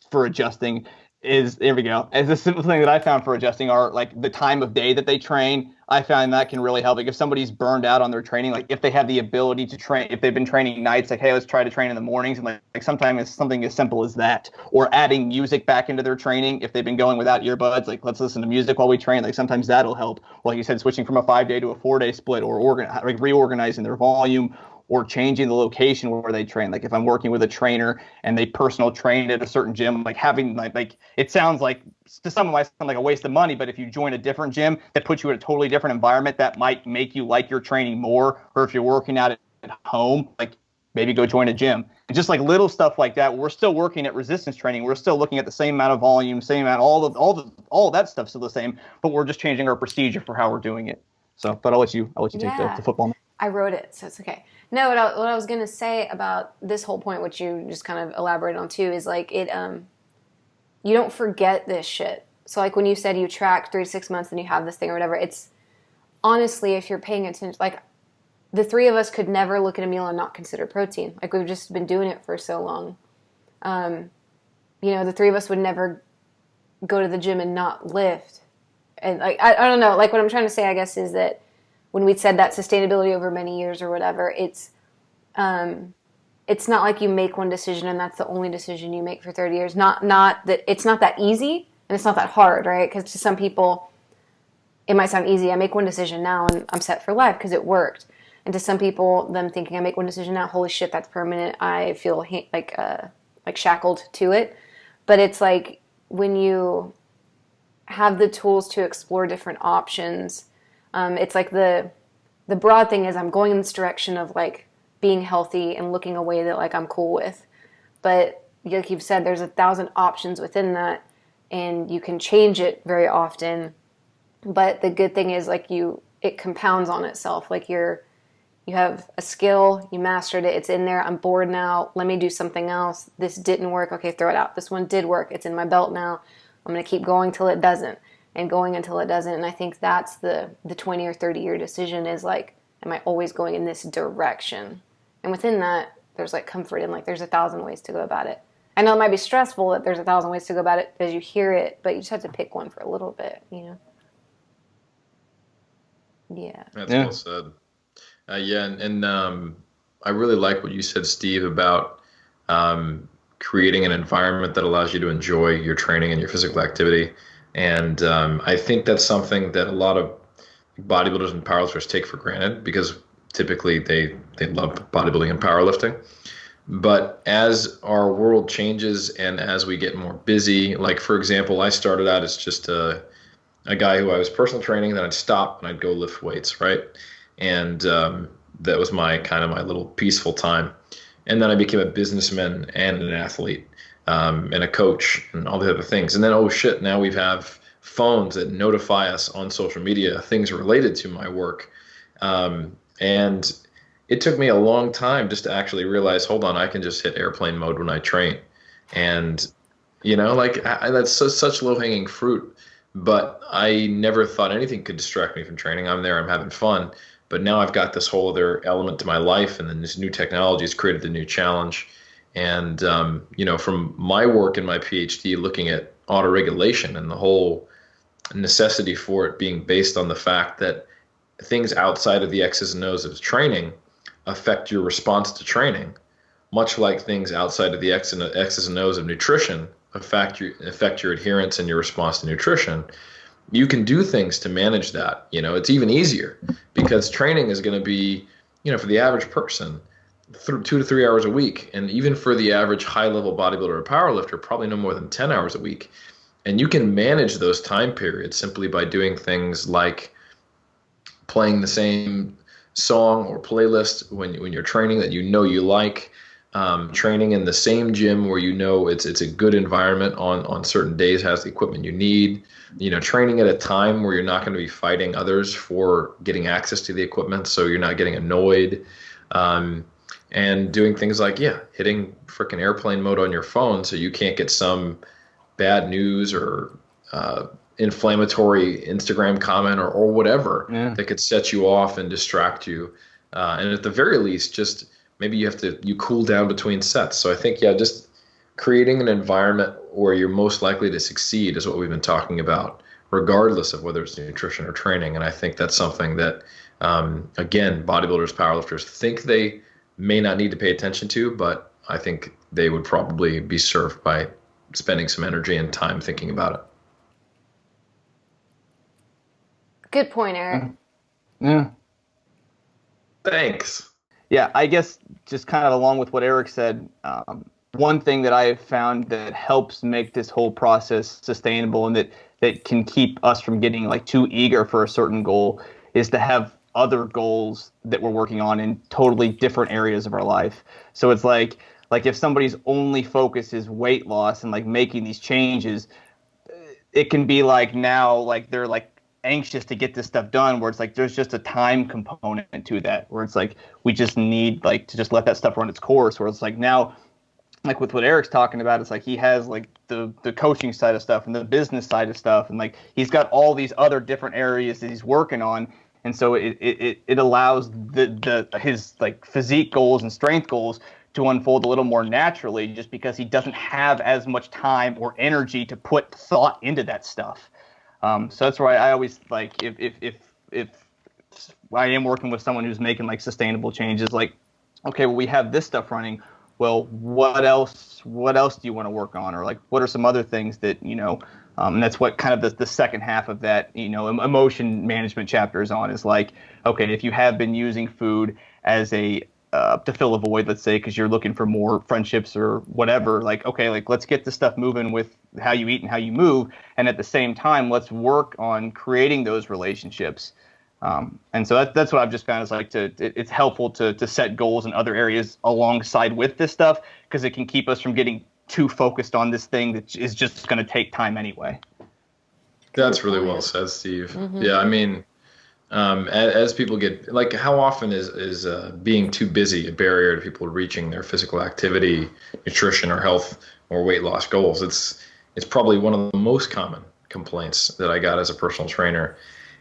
for adjusting is, here we go. As the simple thing that I found for adjusting are like the time of day that they train. I found that can really help. Like, if somebody's burned out on their training, like if they have the ability to train, if they've been training nights, like, hey, let's try to train in the mornings. And like sometimes it's something as simple as that, or adding music back into their training. If they've been going without earbuds, like, let's listen to music while we train. Like, sometimes that'll help. Like you said, switching from a 5-day to a 4-day split, or reorganizing their volume, or changing the location where they train. Like, if I'm working with a trainer and they personal train at a certain gym, like having like it sounds like, to some of my sound like a waste of money, but if you join a different gym that puts you in a totally different environment, that might make you like your training more. Or if you're working out at home, like, maybe go join a gym. And just like little stuff like that. We're still working at resistance training. We're still looking at the same amount of volume, same amount, all of that stuff's still the same, but we're just changing our procedure for how we're doing it. So, but I'll let you take the football. I wrote it, so it's okay. No, what I was going to say about this whole point, which you just kind of elaborated on too, is like you don't forget this shit. So like when you said you track 3 to 6 months and you have this thing or whatever, it's honestly, if you're paying attention, like the three of us could never look at a meal and not consider protein. Like we've just been doing it for so long. The three of us would never go to the gym and not lift. And like, I don't know, like what I'm trying to say, I guess, is that when we said that sustainability over many years or whatever, it's not like you make one decision and that's the only decision you make for 30 years. Not that it's not that easy and it's not that hard, right? Because to some people, it might sound easy. I make one decision now and I'm set for life because it worked. And to some people, them thinking I make one decision now, holy shit, that's permanent. I feel like shackled to it. But it's like when you have the tools to explore different options, it's like the broad thing is I'm going in this direction of like being healthy and looking a way that like I'm cool with. But like you've said, there's 1,000 options within that and you can change it very often. But the good thing is like it compounds on itself. Like you have a skill, you mastered it, it's in there, I'm bored now, let me do something else. This didn't work, okay, throw it out. This one did work, it's in my belt now. I'm going to keep going till it doesn't and going until it doesn't. And I think that's the 20 or 30 year decision is like, am I always going in this direction? And within that, there's like comfort in like there's 1,000 ways to go about it. I know it might be stressful that there's 1,000 ways to go about it as you hear it, but you just have to pick one for a little bit, Yeah. That's well said. And I really like what you said, Steve, about creating an environment that allows you to enjoy your training and your physical activity. And I think that's something that a lot of bodybuilders and powerlifters take for granted because typically they love bodybuilding and powerlifting. But as our world changes and as we get more busy, like for example, I started out as just a guy who I was personal training, then I'd stop and I'd go lift weights, right? And that was my little peaceful time. And then I became a businessman and an athlete and a coach and all the other things. And then, oh shit, now we have phones that notify us on social media, things related to my work. And it took me a long time just to actually realize, hold on, I can just hit airplane mode when I train. And, that's such low-hanging fruit. But I never thought anything could distract me from training. I'm there, I'm having fun. But now I've got this whole other element to my life, and then this new technology has created a new challenge. And, from my work in my PhD looking at autoregulation and the whole necessity for it being based on the fact that things outside of the X's and O's of training affect your response to training, much like things outside of the X's and O's of nutrition affect your adherence and your response to nutrition. You can do things to manage that. It's even easier because training is going to be, for the average person, 2 to 3 hours a week. And even for the average high-level bodybuilder or powerlifter, probably no more than 10 hours a week. And you can manage those time periods simply by doing things like playing the same song or playlist when you're training that you like, training in the same gym where it's a good environment on certain days, has the equipment you need, training at a time where you're not going to be fighting others for getting access to the equipment, so you're not getting annoyed, and doing things like hitting freaking airplane mode on your phone so you can't get some bad news or inflammatory Instagram comment or whatever that could set you off and distract you, and at the very least just maybe you cool down between sets. So I think, just creating an environment where you're most likely to succeed is what we've been talking about, regardless of whether it's nutrition or training. And I think that's something that, again, bodybuilders, powerlifters think they may not need to pay attention to, but I think they would probably be served by spending some energy and time thinking about it. Good point, Eric. Yeah. Thanks. Yeah, I guess just kind of along with what Eric said, one thing that I have found that helps make this whole process sustainable and that can keep us from getting like too eager for a certain goal is to have other goals that we're working on in totally different areas of our life. So it's like if somebody's only focus is weight loss and like making these changes, it can be like now like they're like anxious to get this stuff done, where it's like there's just a time component to that, where it's like we just need like to just let that stuff run its course, where it's like now like with what Eric's talking about, it's like he has like the coaching side of stuff and the business side of stuff, and like he's got all these other different areas that he's working on, and so it allows his like physique goals and strength goals to unfold a little more naturally, just because he doesn't have as much time or energy to put thought into that stuff. So that's why I always like if I am working with someone who's making like sustainable changes, like, okay, well, we have this stuff running. Well, what else do you want to work on? Or like, what are some other things that, and that's what kind of the second half of that, emotion management chapter is on, is like, okay, if you have been using food as a, to fill a void, let's say, because you're looking for more friendships or whatever, like, okay, like let's get the stuff moving with how you eat and how you move. And at the same time, let's work on creating those relationships. And so that's what I've just found is like it's helpful to set goals in other areas alongside with this stuff, because it can keep us from getting too focused on this thing that is just going to take time anyway. That's really well said, Steve. Mm-hmm. Yeah, I mean, as people get, like, how often is being too busy a barrier to people reaching their physical activity, nutrition, or health or weight loss goals? It's probably one of the most common complaints that I got as a personal trainer.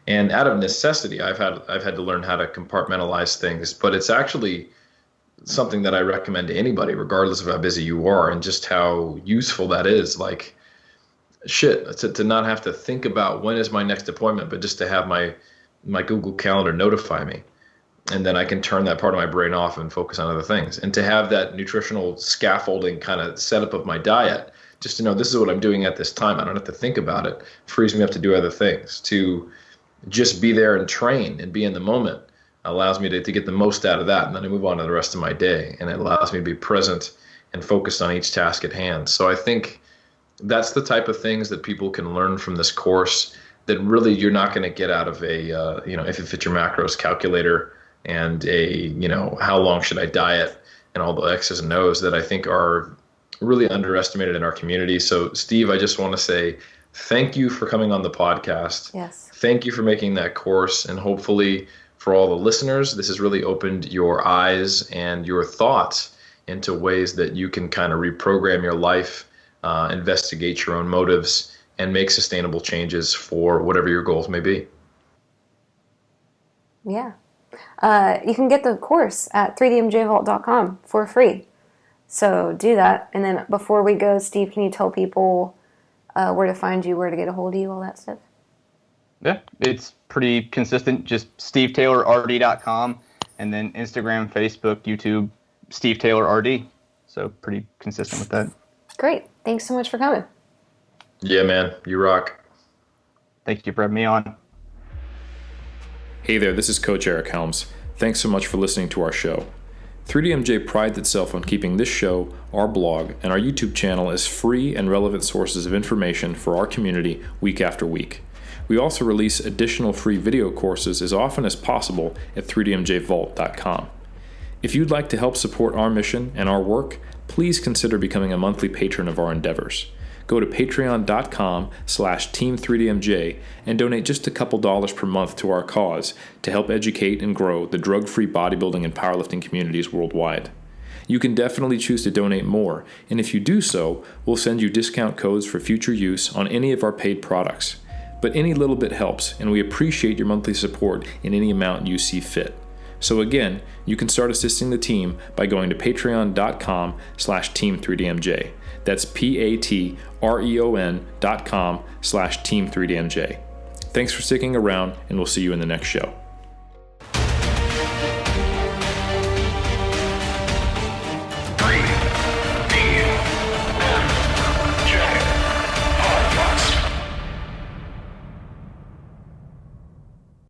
And out of necessity, I've had to learn how to compartmentalize things, but it's actually something that I recommend to anybody, regardless of how busy you are, and just how useful that is. Like, to not have to think about when is my next appointment, but just to have my Google Calendar notify me, and then I can turn that part of my brain off and focus on other things. And to have that nutritional scaffolding kind of setup of my diet, just to know this is what I'm doing at this time. I don't have to think about it. Frees me up to do other things. To just be there and train and be in the moment allows me to get the most out of that. And then I move on to the rest of my day, and it allows me to be present and focused on each task at hand. So I think that's the type of things that people can learn from this course that really you're not going to get out of a, if it fits your macros calculator and a, how long should I diet and all the X's and O's that I think are really underestimated in our community. So Steve, I just want to say thank you for coming on the podcast. Yes. Thank you for making that course, and hopefully for all the listeners, this has really opened your eyes and your thoughts into ways that you can kind of reprogram your life, investigate your own motives, and make sustainable changes for whatever your goals may be. Yeah. You can get the course at 3dmjvault.com for free. So do that. And then before we go, Steve, can you tell people where to find you, where to get a hold of you, all that stuff? Yeah, it's pretty consistent. Just SteveTaylorRD.com, and then Instagram, Facebook, YouTube, Steve Taylor RD. So pretty consistent with that. Great. Thanks so much for coming. Yeah, man. You rock. Thank you for having me on. Hey there, this is Coach Eric Helms. Thanks so much for listening to our show. 3DMJ prides itself on keeping this show, our blog, and our YouTube channel as free and relevant sources of information for our community week after week. We also release additional free video courses as often as possible at 3dmjvault.com. If you'd like to help support our mission and our work, please consider becoming a monthly patron of our endeavors. Go to patreon.com/team3dmj and donate just a couple dollars per month to our cause to help educate and grow the drug-free bodybuilding and powerlifting communities worldwide. You can definitely choose to donate more, and if you do so, we'll send you discount codes for future use on any of our paid products. But any little bit helps, and we appreciate your monthly support in any amount you see fit. So again, you can start assisting the team by going to patreon.com/team3dmj. That's patreon.com/team3dmj. Thanks for sticking around, and we'll see you in the next show.